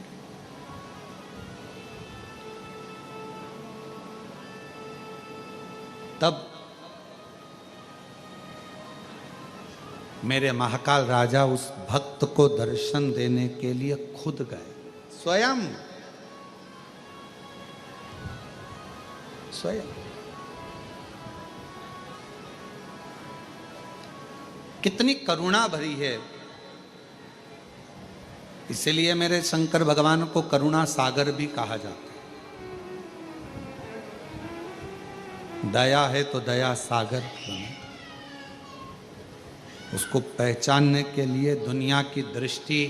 तब मेरे महाकाल राजा उस भक्त को दर्शन देने के लिए खुद गए, स्वयं स्वयं। कितनी करुणा भरी है। इसलिए मेरे शंकर भगवान को करुणा सागर भी कहा जाता है। दया है तो दया सागर बने। उसको पहचानने के लिए दुनिया की दृष्टि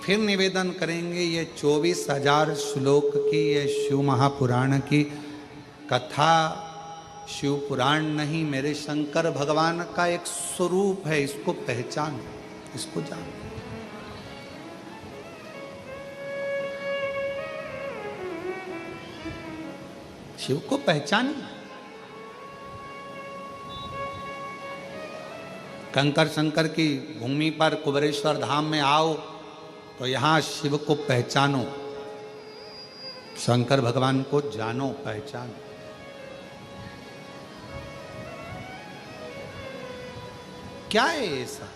फिर निवेदन करेंगे। ये 24,000 श्लोक की ये शिव महापुराण की कथा शिव पुराण नहीं, मेरे शंकर भगवान का एक स्वरूप है। इसको पहचानो, इसको जानो। शिव को पहचानिए। कंकर शंकर की भूमि पर कुबेरेश्वर धाम में आओ तो यहां शिव को पहचानो, शंकर भगवान को जानो, पहचानो। क्या है ऐसा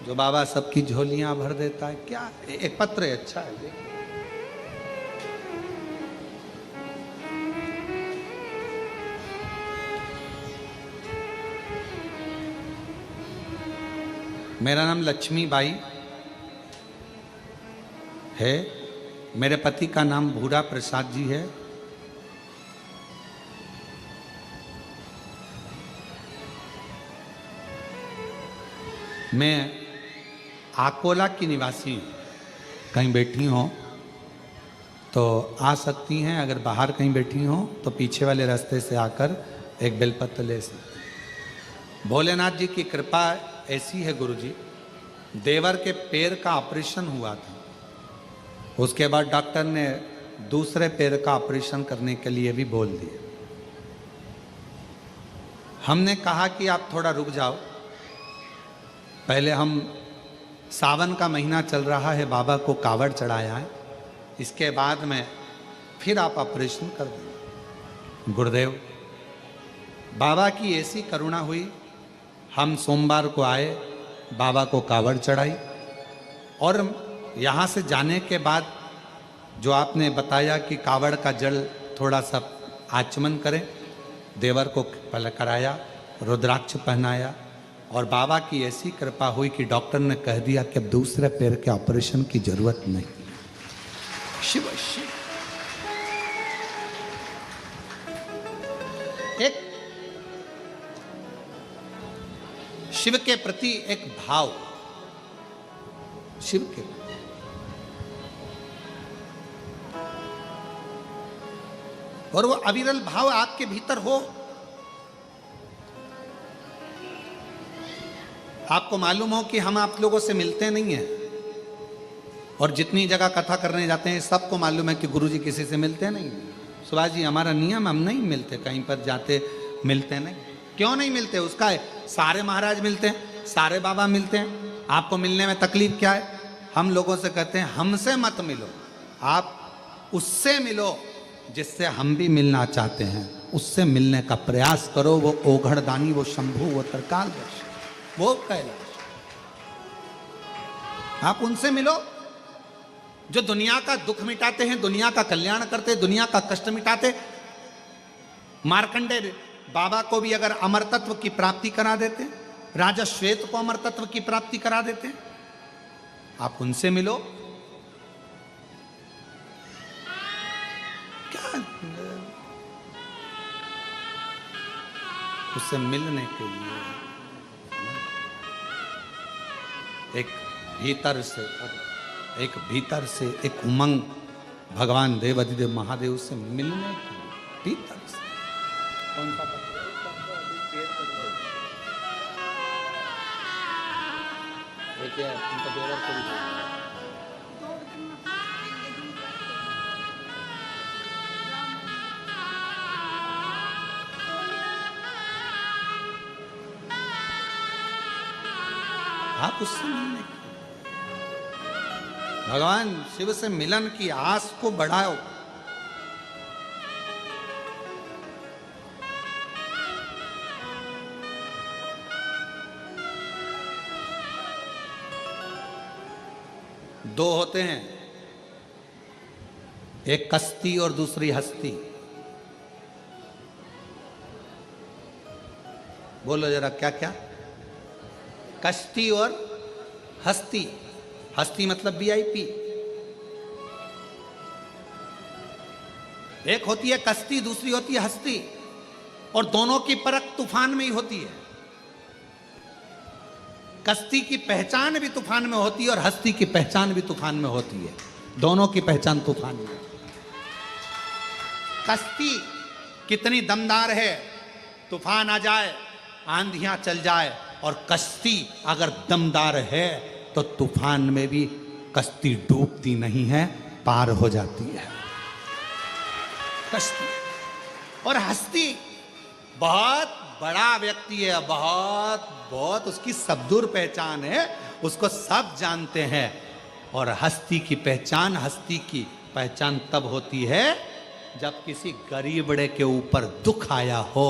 जो बाबा सबकी झोलियां भर देता है? क्या एक पत्र है, अच्छा है, देखिए। मेरा नाम लक्ष्मी बाई है। मेरे पति का नाम भूरा प्रसाद जी है। मैं आकोला की निवासी हूँ। कहीं बैठी हो तो आ सकती हैं, अगर बाहर कहीं बैठी हो तो पीछे वाले रास्ते से आकर एक बेलपत्र ले सकती। भोलेनाथ जी की कृपा ऐसी है गुरुजी, देवर के पैर का ऑपरेशन हुआ था। उसके बाद डॉक्टर ने दूसरे पैर का ऑपरेशन करने के लिए भी बोल दिया। हमने कहा कि आप थोड़ा रुक जाओ, पहले हम सावन का महीना चल रहा है, बाबा को कावड़ चढ़ाया है, इसके बाद में फिर आप ऑपरेशन कर दें। गुरुदेव बाबा की ऐसी करुणा हुई, हम सोमवार को आए, बाबा को कावड़ चढ़ाई और यहाँ से जाने के बाद जो आपने बताया कि कावड़ का जल थोड़ा सा आचमन करें, देवर को पहले कराया, रुद्राक्ष पहनाया और बाबा की ऐसी कृपा हुई कि डॉक्टर ने कह दिया कि अब दूसरे पैर के ऑपरेशन की जरूरत नहीं। शिव शिव। एक शिव के प्रति एक भाव, शिव के और वो अविरल भाव आपके भीतर हो। आपको मालूम हो कि हम आप लोगों से मिलते नहीं हैं और जितनी जगह कथा करने जाते हैं सबको मालूम है कि गुरुजी किसी से मिलते नहीं। सुभाष जी हमारा नियम, हम नहीं मिलते, कहीं पर जाते मिलते नहीं। क्यों नहीं मिलते? उसका है, सारे महाराज मिलते हैं, सारे बाबा मिलते हैं, आपको मिलने में तकलीफ क्या है? हम लोगों से कहते हैं हमसे मत मिलो, आप उससे मिलो जिससे हम भी मिलना चाहते हैं, उससे मिलने का प्रयास करो। वो ओघड़दानी, वो शंभू, वो तरकालदर्शी, वो कैलाश, आप उनसे मिलो जो दुनिया का दुख मिटाते हैं, दुनिया का कल्याण करते, दुनिया का कष्ट मिटाते। मार्कंडेय बाबा को भी अगर अमर तत्व की प्राप्ति करा देते, राजा श्वेत को अमर तत्व की प्राप्ति करा देते, आप उनसे मिलो। क्या उससे मिलने के लिए एक भीतर से एक भीतर से एक उमंग भगवान देवाधिदेव महादेव से मिलने की भीतर से। कौन सा पत्र? देखिए उनका देवर को भी आप उससे मिलने की, भगवान शिव से मिलन की आस को बढ़ाओ। दो होते हैं, एक कश्ती और दूसरी हस्ती। बोलो जरा क्या क्या? कश्ती और हस्ती। हस्ती मतलब VIP। एक होती है कश्ती, दूसरी होती है हस्ती, और दोनों की परख तूफान में ही होती है। कश्ती की पहचान भी तूफान में होती है और हस्ती की पहचान भी तूफान में होती है। दोनों की पहचान तूफान में। कश्ती कितनी दमदार है, तूफान आ जाए, आंधियां चल जाए, और कश्ती अगर दमदार है तो तूफान में भी कश्ती डूबती नहीं है, पार हो जाती है कश्ती। और हस्ती बहुत बड़ा व्यक्ति है, बहुत बहुत उसकी सब दूर पहचान है, उसको सब जानते हैं। और हस्ती की पहचान तब होती है जब किसी गरीबड़े के ऊपर दुख आया हो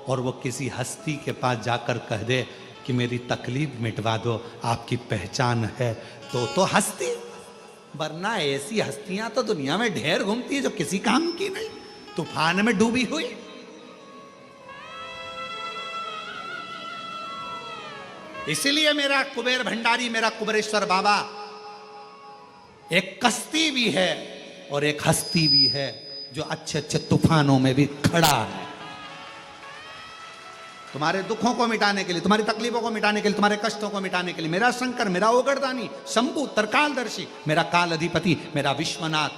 और वो किसी हस्ती के पास जाकर कह दे कि मेरी तकलीफ मिटवा दो, आपकी पहचान है, तो हस्ती। वरना ऐसी हस्तियां तो दुनिया में ढेर घूमती है जो किसी काम की नहीं, तूफान में डूबी हुई। इसीलिए मेरा कुबेर भंडारी, मेरा कुबेरेश्वर बाबा एक कश्ती भी है और एक हस्ती भी है, जो अच्छे अच्छे तूफानों में भी खड़ा है। तुम्हारे दुखों को मिटाने के लिए, तुम्हारी तकलीफों को मिटाने के लिए, तुम्हारे कष्टों को मिटाने के लिए मेरा शंकर, मेरा ओगरदानी, शंभु, तरकालदर्शी, मेरा काल अधिपति, मेरा विश्वनाथ,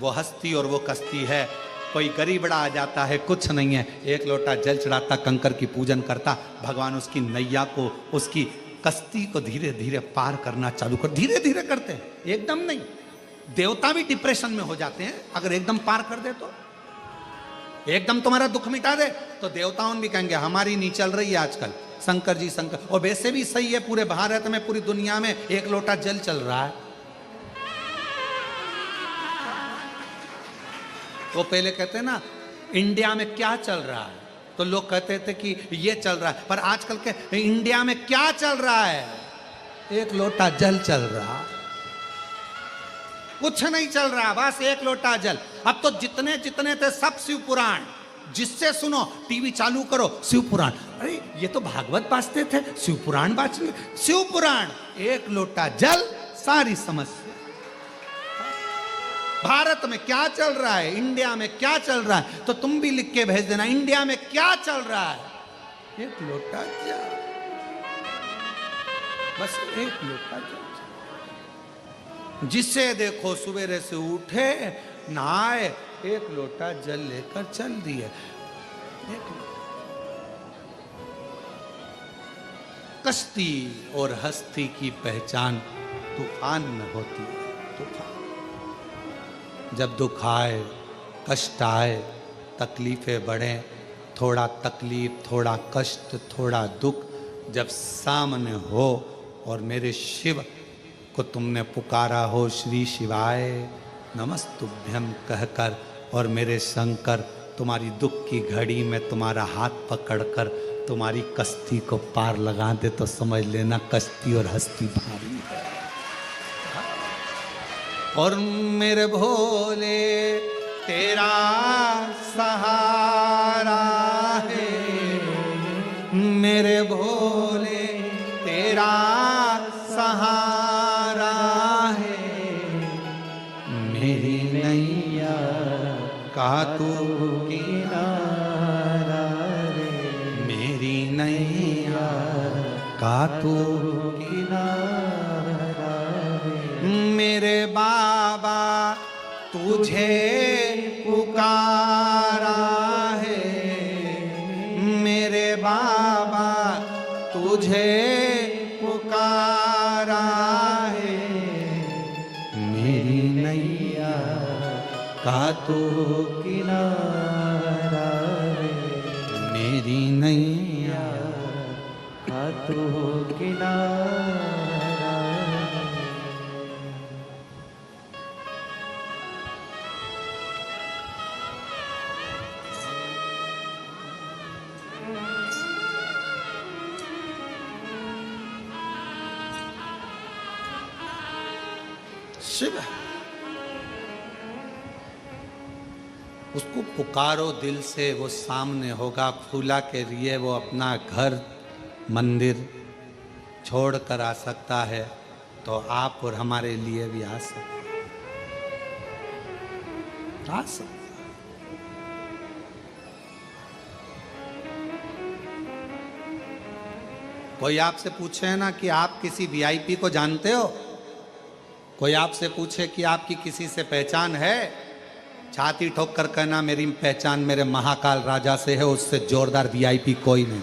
वो हस्ती और वो कश्ती है। कोई गरीबड़ा आ जाता है, कुछ नहीं है, एक लोटा जल चढ़ाता, कंकर की पूजन करता, भगवान उसकी नैया को, उसकी कश्ती को धीरे धीरे पार करना चालू कर। धीरे धीरे करते हैं, एकदम नहीं। देवता भी डिप्रेशन में हो जाते हैं अगर एकदम पार कर दे तो। एकदम तुम्हारा दुख मिटा दे तो देवताओं भी कहेंगे हमारी नहीं चल रही है आजकल, शंकर जी शंकर। और वैसे भी सही है, पूरे भारत में, पूरी दुनिया में एक लोटा जल चल रहा है। वो पहले कहते हैं ना इंडिया में क्या चल रहा है, तो लोग कहते थे कि ये चल रहा है, पर आजकल के इंडिया में क्या चल रहा है? एक लोटा जल चल रहा, कुछ नहीं चल रहा, बस एक लोटा जल। अब तो जितने जितने थे सब शिव पुराण, जिससे सुनो, टीवी चालू करो शिव पुराण। अरे ये तो भागवत बाजते थे, शिव पुराण बाज, शिव पुराण, एक लोटा जल, सारी समस्या। भारत में क्या चल रहा है, इंडिया में क्या चल रहा है, तो तुम भी लिख के भेज देना इंडिया में क्या चल रहा है। एक लोटा जल, बस एक लोटा जल। जिसे देखो सवेरे से उठे, नहाए, एक लोटा जल लेकर चल दिए। कश्ती और हस्ती की पहचान तूफान में होती है। तूफान जब दुख आए, कष्ट आए, तकलीफें बढ़े, थोड़ा तकलीफ, थोड़ा कष्ट, थोड़ा दुख जब सामने हो और मेरे शिव को तुमने पुकारा हो, श्री शिवाय नमस्तुभ्यं कहकर, और मेरे शंकर तुम्हारी दुख की घड़ी में तुम्हारा हाथ पकड़कर तुम्हारी कश्ती को पार लगा दे, तो समझ लेना कश्ती और हस्ती भारी है। और मेरे भोले तेरा सहारा है, मेरे भोले तेरा सहारा है, मेरी नैया का तू किनारा रे, मेरी नैया का तू किनारा रे, मेरे पुकारा है मेरे बाबा, तुझे पुकारा है। मेरी नैया का तू किनारा है, मेरी नैया का तू किनारा। शिव उसको पुकारो दिल से, वो सामने होगा। फूला के लिए वो अपना घर मंदिर छोड़ कर आ सकता है, तो आप और हमारे लिए भी आ सकता। कोई आपसे पूछे ना कि आप किसी वीआईपी को जानते हो, कोई आपसे पूछे कि आपकी किसी से पहचान है, छाती ठोक कर कहना मेरी पहचान मेरे महाकाल राजा से है, उससे जोरदार वीआईपी कोई नहीं।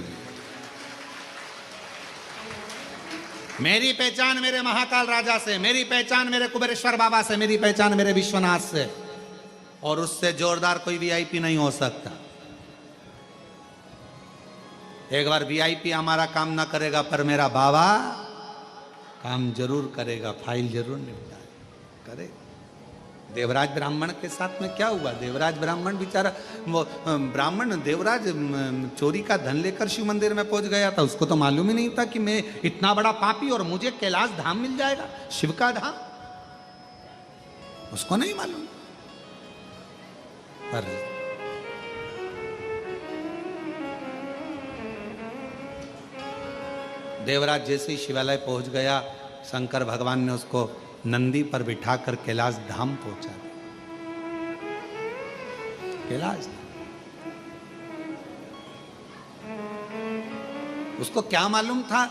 मेरी पहचान मेरे महाकाल राजा से, मेरी पहचान मेरे कुबेरेश्वर बाबा से, मेरी पहचान मेरे विश्वनाथ से, और उससे जोरदार कोई वीआईपी नहीं हो सकता। एक बार वीआईपी हमारा काम ना करेगा, पर मेरा बाबा काम जरूर करेगा, फाइल जरूर निपटाएगा, करेगा। देवराज ब्राह्मण के साथ में क्या हुआ? देवराज ब्राह्मण बेचारा, वो ब्राह्मण देवराज चोरी का धन लेकर शिव मंदिर में पहुंच गया था। उसको तो मालूम ही नहीं था कि मैं इतना बड़ा पापी और मुझे कैलाश धाम मिल जाएगा, शिव का धाम, उसको नहीं मालूम। पर देवराज जैसे ही शिवालय पहुंच गया, शंकर भगवान ने उसको नंदी पर बिठाकर कैलाश धाम पहुंचा दिया। कैलाश उसको क्या मालूम था?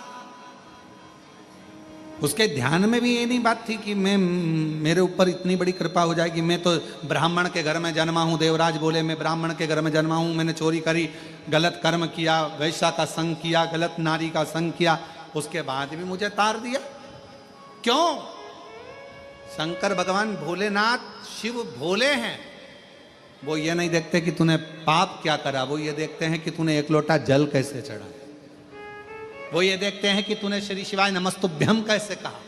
उसके ध्यान में भी ये नहीं बात थी कि मेरे ऊपर इतनी बड़ी कृपा हो जाएगी। मैं तो ब्राह्मण के घर में जन्मा हूं। देवराज बोले मैं ब्राह्मण के घर में जन्मा हूं, मैंने चोरी करी, गलत कर्म किया, वैश्या का संग किया, गलत नारी का संग किया, उसके बाद भी मुझे तार दिया। क्यों? शंकर भगवान भोलेनाथ शिव भोले हैं। वो ये नहीं देखते कि तूने पाप क्या करा, वो ये देखते हैं कि तूने एक लोटा जल कैसे चढ़ा, वो ये देखते हैं कि तूने श्री शिवाय नमस्तुभ्यम कैसे कहा,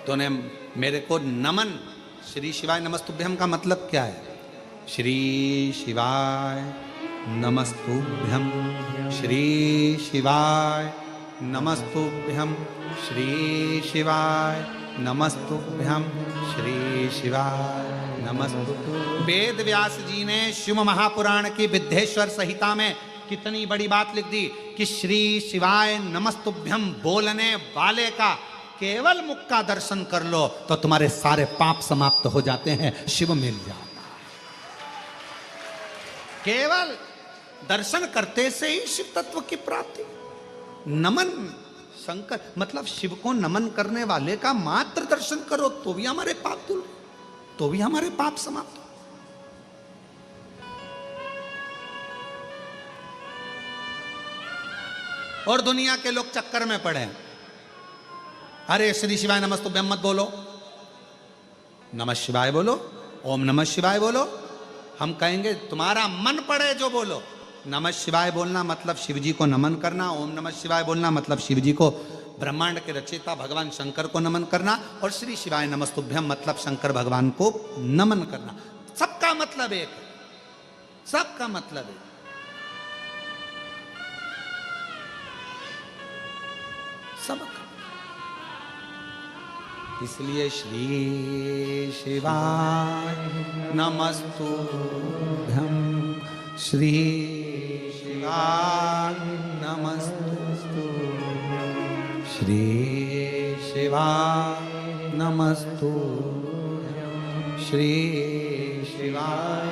तूने मेरे को नमन। श्री शिवाय नमस्तुभ्यम का मतलब क्या है? श्री शिवाय नमस्तुभ्यम, श्री शिवाय नमस्तुभ्यम, श्री शिवाय नमस्तुभ्यम, श्री शिवाय नमस्तुभ्यम। वेद व्यास जी ने शिव महापुराण की विद्येश्वर संहिता में कितनी बड़ी बात लिख दी कि श्री शिवाय नमस्तुभ्यम बोलने वाले का केवल मुख का दर्शन कर लो तो तुम्हारे सारे पाप समाप्त हो जाते हैं, शिव मिल जाता है। केवल दर्शन करते से ही शिव तत्व की प्राप्ति। नमन शंकर मतलब शिव को नमन करने वाले का मात्र दर्शन करो तो भी हमारे पाप धुल, तो भी हमारे पाप समाप्त। और दुनिया के लोग चक्कर में पड़े, अरे श्री शिवाय नमस्तुभ्यम मत बोलो, नमः शिवाय बोलो, ओम नमः शिवाय बोलो। हम कहेंगे तुम्हारा मन पड़े जो बोलो। नमः शिवाय बोलना मतलब शिव जी को नमन करना, ओम नमः शिवाय बोलना मतलब शिव जी को, ब्रह्मांड के रचयिता भगवान शंकर को नमन करना, और श्री शिवाय नमस्तुभ्यम मतलब शंकर भगवान को नमन करना। सबका मतलब एक है, सबका मतलब एक। सबका। इसलिए श्री शिवाय नमस्तुभ्यम, श्री शिवाय नमस्तुभ्यम, श्री शिवाय नमस्तुभ्यम, श्री शिवाय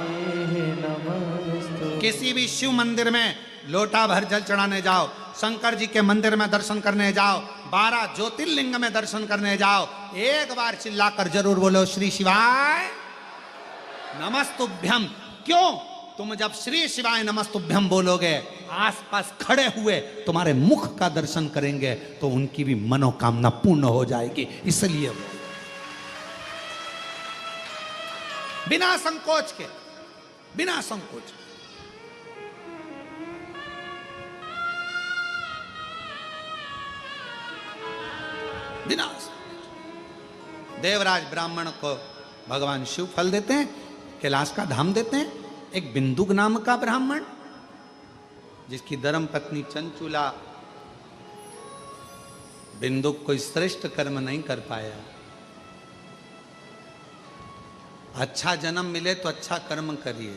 नमस्तुभ्यम। किसी भी शिव मंदिर में लोटा भर जल चढ़ाने जाओ, शंकर जी के मंदिर में दर्शन करने जाओ, 12 ज्योतिर्लिंग में दर्शन करने जाओ, एक बार चिल्लाकर जरूर बोलो श्री शिवाय नमस्तुभ्यम। क्यों? तुम जब श्री शिवाय नमस्तुभ्यम बोलोगे, आसपास खड़े हुए तुम्हारे मुख का दर्शन करेंगे तो उनकी भी मनोकामना पूर्ण हो जाएगी। इसलिए बिना संकोच के, बिना संकोच के। बिना देवराज ब्राह्मण को भगवान शिव फल देते हैं, कैलाश का धाम देते हैं। एक बिंदुक नाम का ब्राह्मण, जिसकी धर्म पत्नी चंचुला बिंदुक कोई श्रेष्ठ कर्म नहीं कर पाया। अच्छा जन्म मिले तो अच्छा कर्म करिए।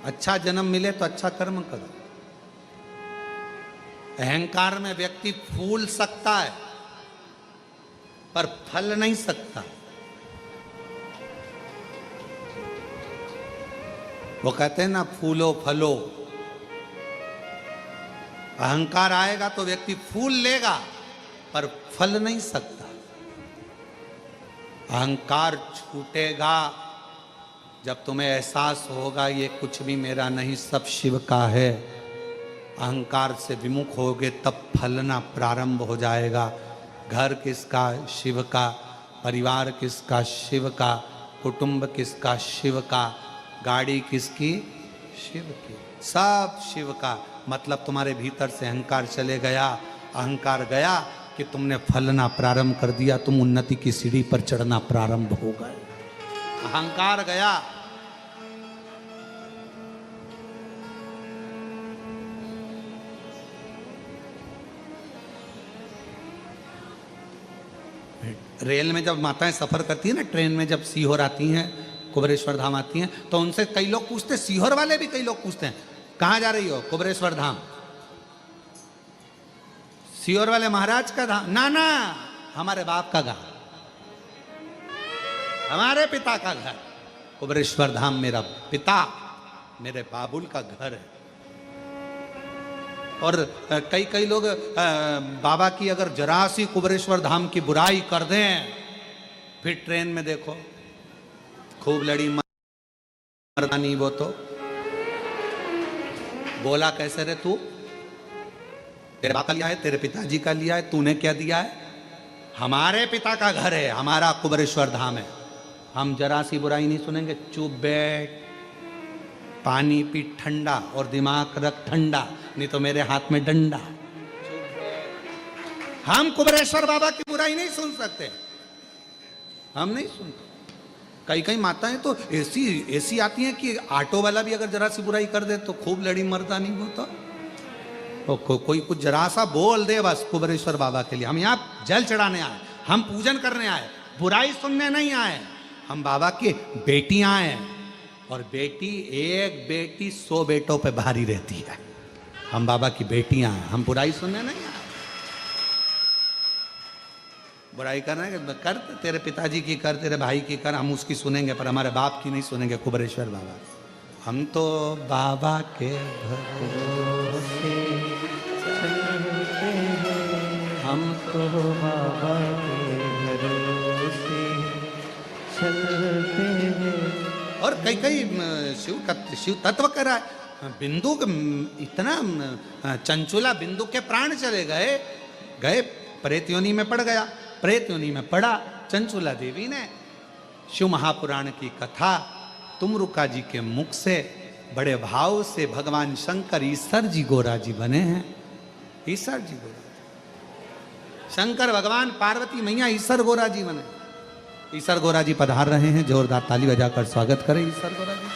अच्छा जन्म मिले तो अच्छा कर्म करो। अहंकार में व्यक्ति फूल सकता है पर फल नहीं सकता। वो कहते हैं ना, फूलो फलो। अहंकार आएगा तो व्यक्ति फूल लेगा पर फल नहीं सकता। अहंकार छूटेगा जब तुम्हें एहसास होगा ये कुछ भी मेरा नहीं, सब शिव का है। अहंकार से विमुख होगे तब फलना प्रारंभ हो जाएगा। घर किसका? शिव का। परिवार किसका? शिव का। कुटुंब किसका? शिव का। गाड़ी किसकी? शिव की। सब शिव का। मतलब तुम्हारे भीतर से अहंकार चले गया। अहंकार गया कि तुमने फलना प्रारंभ कर दिया, तुम उन्नति की सीढ़ी पर चढ़ना प्रारंभ हो गए। अहंकार गया। रेल में जब माताएं सफर करती है ना, ट्रेन में जब सीहोर आती हैं, कुबेरेश्वर धाम आती हैं, तो उनसे कई लोग पूछते हैं, सीहोर वाले भी कई लोग पूछते हैं, कहाँ जा रही हो? कुबेरेश्वर धाम। सीहोर वाले महाराज का धाम? ना ना, हमारे बाप का घर, हमारे पिता का घर। कुबेरेश्वर धाम मेरा पिता, मेरे बाबुल का घर है। और कई कई लोग बाबा की अगर जरा सी कुबेरेश्वर धाम की बुराई कर दें, फिर ट्रेन में देखो खूब लड़ी मर्दानी। वो तो बोला कैसे रे तू? तेरे बाप का लिया है, तेरे पिताजी का लिया है, तूने क्या दिया है? हमारे पिता का घर है, हमारा कुबेरेश्वर धाम है, हम जरा सी बुराई नहीं सुनेंगे। चुप बैठ, पानी पी ठंडा और दिमाग रख ठंडा, नहीं तो मेरे हाथ में डंडा। हम कुबेरेश्वर बाबा की बुराई नहीं सुन सकते, हम नहीं सुनते। कई कई माताएं तो ऐसी आती हैं कि ऑटो वाला भी अगर जरा सी बुराई कर दे तो खूब लड़ी मरता नहीं होता। तो कोई कुछ जरा सा बोल दे बस कुबेरेश्वर बाबा के लिए, हम यहाँ जल चढ़ाने आए, हम पूजन करने आए, बुराई सुनने नहीं आए। हम बाबा की बेटियां आए, और बेटी, एक बेटी 100 बेटों पे भारी रहती है। हम बाबा की बेटियां हैं, हम बुराई सुनने नहीं आए। बुराई करना है कर, तेरे पिताजी की कर, तेरे भाई की कर, हम उसकी सुनेंगे पर हमारे बाप की नहीं सुनेंगे। कुबेरेश्वर बाबा, हम तो बाबा के भरोसे चलते हैं, हम तो बाबा के भरोसे चलते हैं। और कई कई शिव तत्व कर रहा है। बिंदु इतना चंचुला, बिंदु के प्राण चले गए, प्रेत योनि में पड़ गया। प्रेत योनि में पड़ा, चंचुला देवी ने शिव महापुराण की कथा तुमरुका जी के मुख से बड़े भाव से भगवान शंकर ईश्वर जी गोरा जी बने हैं। ईश्वर जी गोरा, शंकर भगवान, पार्वती मैया, ईश्वर गोरा जी बने। ईश्वर गोरा जी पधार रहे हैं, जोरदार ताली बजाकर स्वागत करें ईश्वर गोरा जी।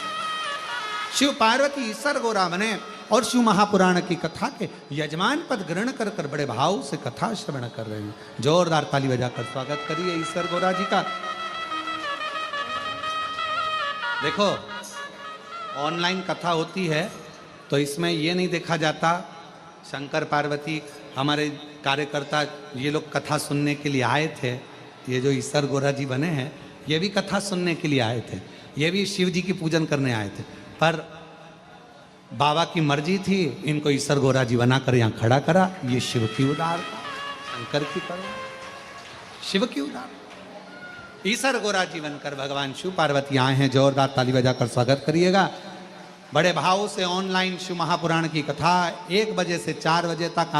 शिव पार्वती ईश्वर गोरा बने और शिव महापुराण की कथा के यजमान पद ग्रहण कर कर बड़े भाव से कथा श्रवण कर रहे हैं। जोरदार ताली बजाकर स्वागत करिए ईश्वर गोरा जी का। देखो, ऑनलाइन कथा होती है तो इसमें ये नहीं देखा जाता शंकर पार्वती हमारे कार्यकर्ता ये लोग कथा सुनने के लिए आए थे, ये जो ईसर गोरा जी बने हैं ये भी कथा सुनने के लिए आए थे, ये भी शिव जी की पूजन करने आए थे, पर बाबा की मर्जी थी इनको ईसर गोरा जी बनाकर यहाँ खड़ा करा। ये शिव की उदारता, शंकर की करुणा, शिव की उदारता। ईसर गोरा जी बनकर भगवान शिव पार्वती आए हैं। जोरदार ताली बजाकर स्वागत करिएगा। बड़े भाव से ऑनलाइन शिव महापुराण की कथा 1 बजे से 4 बजे तक